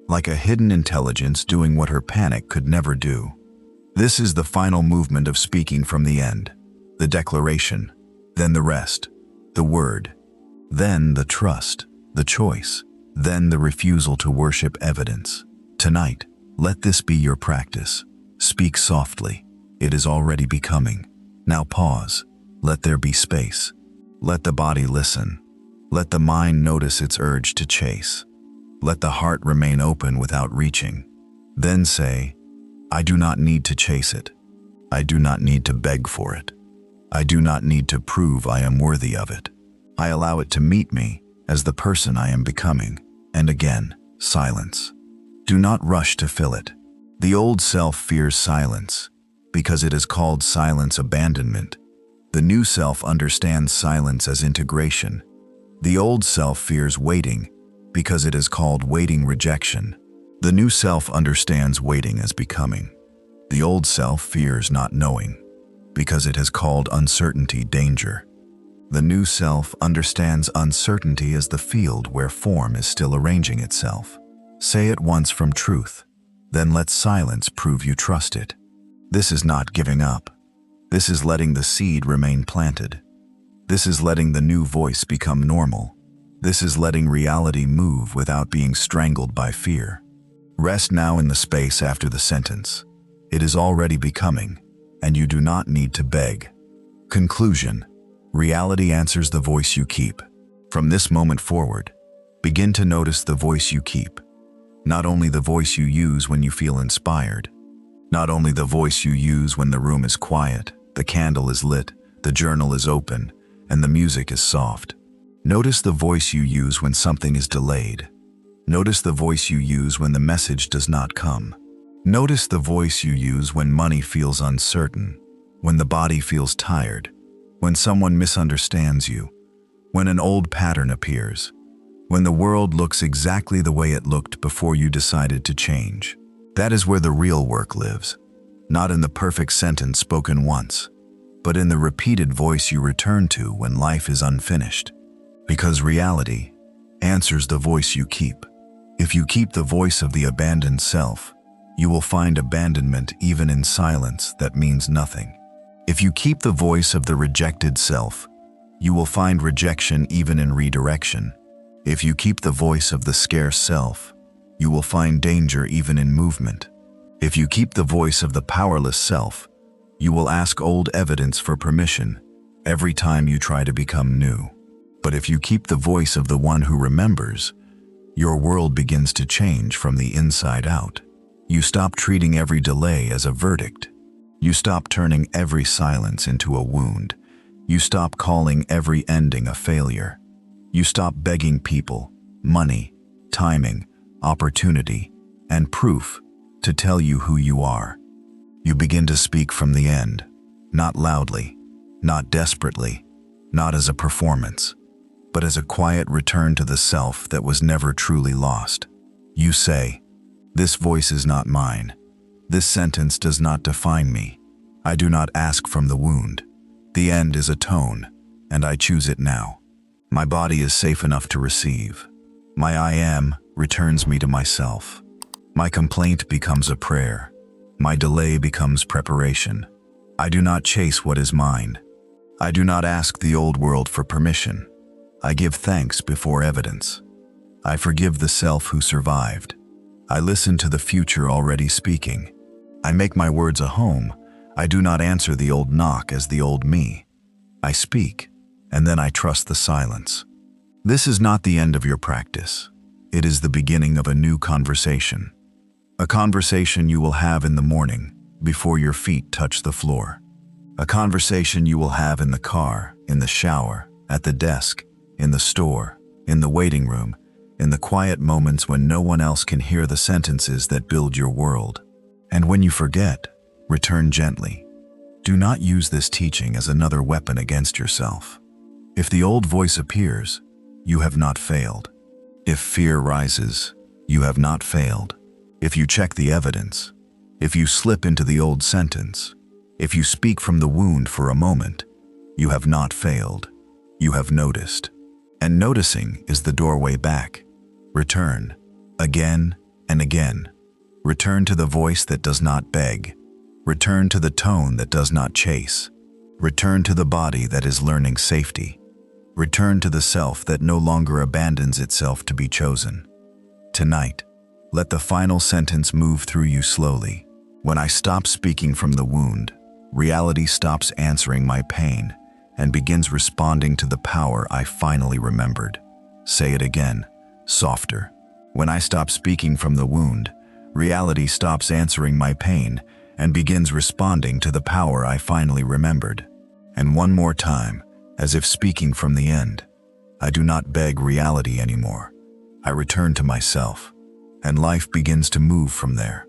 like a hidden intelligence doing what her panic could never do. This is the final movement of speaking from the end. The declaration, then the rest, the word, then the trust, the choice, then the refusal to worship evidence. Tonight, let this be your practice. Speak softly. It is already becoming. Now pause. Let there be space. Let the body listen. Let the mind notice its urge to chase. Let the heart remain open without reaching. Then say, I do not need to chase it. I do not need to beg for it. I do not need to prove I am worthy of it. I allow it to meet me as the person I am becoming. And again, silence. Do not rush to fill it. The old self fears silence because it is called silence abandonment. The new self understands silence as integration. The old self fears waiting because it is called waiting rejection. The new self understands waiting as becoming. The old self fears not knowing because it has called uncertainty danger. The new self understands uncertainty as the field where form is still arranging itself. Say it once from truth, then let silence prove you trust it. This is not giving up. This is letting the seed remain planted. This is letting the new voice become normal. This is letting reality move without being strangled by fear. Rest now in the space after the sentence. It is already becoming, and you do not need to beg. Conclusion. Reality answers the voice you keep. From this moment forward, begin to notice the voice you keep. Not only the voice you use when you feel inspired, not only the voice you use when the room is quiet, the candle is lit, the journal is open, and the music is soft. Notice the voice you use when something is delayed. Notice the voice you use when the message does not come. Notice the voice you use when money feels uncertain, when the body feels tired, when someone misunderstands you, when an old pattern appears, when the world looks exactly the way it looked before you decided to change. That is where the real work lives, not in the perfect sentence spoken once, but in the repeated voice you return to when life is unfinished. Because reality answers the voice you keep. If you keep the voice of the abandoned self, you will find abandonment even in silence that means nothing. If you keep the voice of the rejected self, you will find rejection even in redirection. If you keep the voice of the scarce self, you will find danger even in movement. If you keep the voice of the powerless self, you will ask old evidence for permission every time you try to become new. But if you keep the voice of the one who remembers, your world begins to change from the inside out. You stop treating every delay as a verdict. You stop turning every silence into a wound. You stop calling every ending a failure. You stop begging people, money, timing, opportunity, and proof to tell you who you are. You begin to speak from the end, not loudly, not desperately, not as a performance, but as a quiet return to the self that was never truly lost. You say, "This voice is not mine. This sentence does not define me. I do not ask from the wound. The end is a tone, and I choose it now. My body is safe enough to receive. My I am returns me to myself. My complaint becomes a prayer. My delay becomes preparation. I do not chase what is mine. I do not ask the old world for permission. I give thanks before evidence. I forgive the self who survived. I listen to the future already speaking. I make my words a home. I do not answer the old knock as the old me. I speak, and then I trust the silence." This is not the end of your practice. It is the beginning of a new conversation. A conversation you will have in the morning, before your feet touch the floor. A conversation you will have in the car, in the shower, at the desk, in the store, in the waiting room, in the quiet moments when no one else can hear the sentences that build your world. And when you forget, return gently. Do not use this teaching as another weapon against yourself. If the old voice appears, you have not failed. If fear rises, you have not failed. If you check the evidence, if you slip into the old sentence, if you speak from the wound for a moment, you have not failed. You have noticed. And noticing is the doorway back. Return, again and again. Return to the voice that does not beg. Return to the tone that does not chase. Return to the body that is learning safety. Return to the self that no longer abandons itself to be chosen. Tonight, let the final sentence move through you slowly. When I stop speaking from the wound, reality stops answering my pain and begins responding to the power I finally remembered. Say it again, softer. When I stop speaking from the wound, reality stops answering my pain and begins responding to the power I finally remembered. And one more time, as if speaking from the end, I do not beg reality anymore. I return to myself, and life begins to move from there.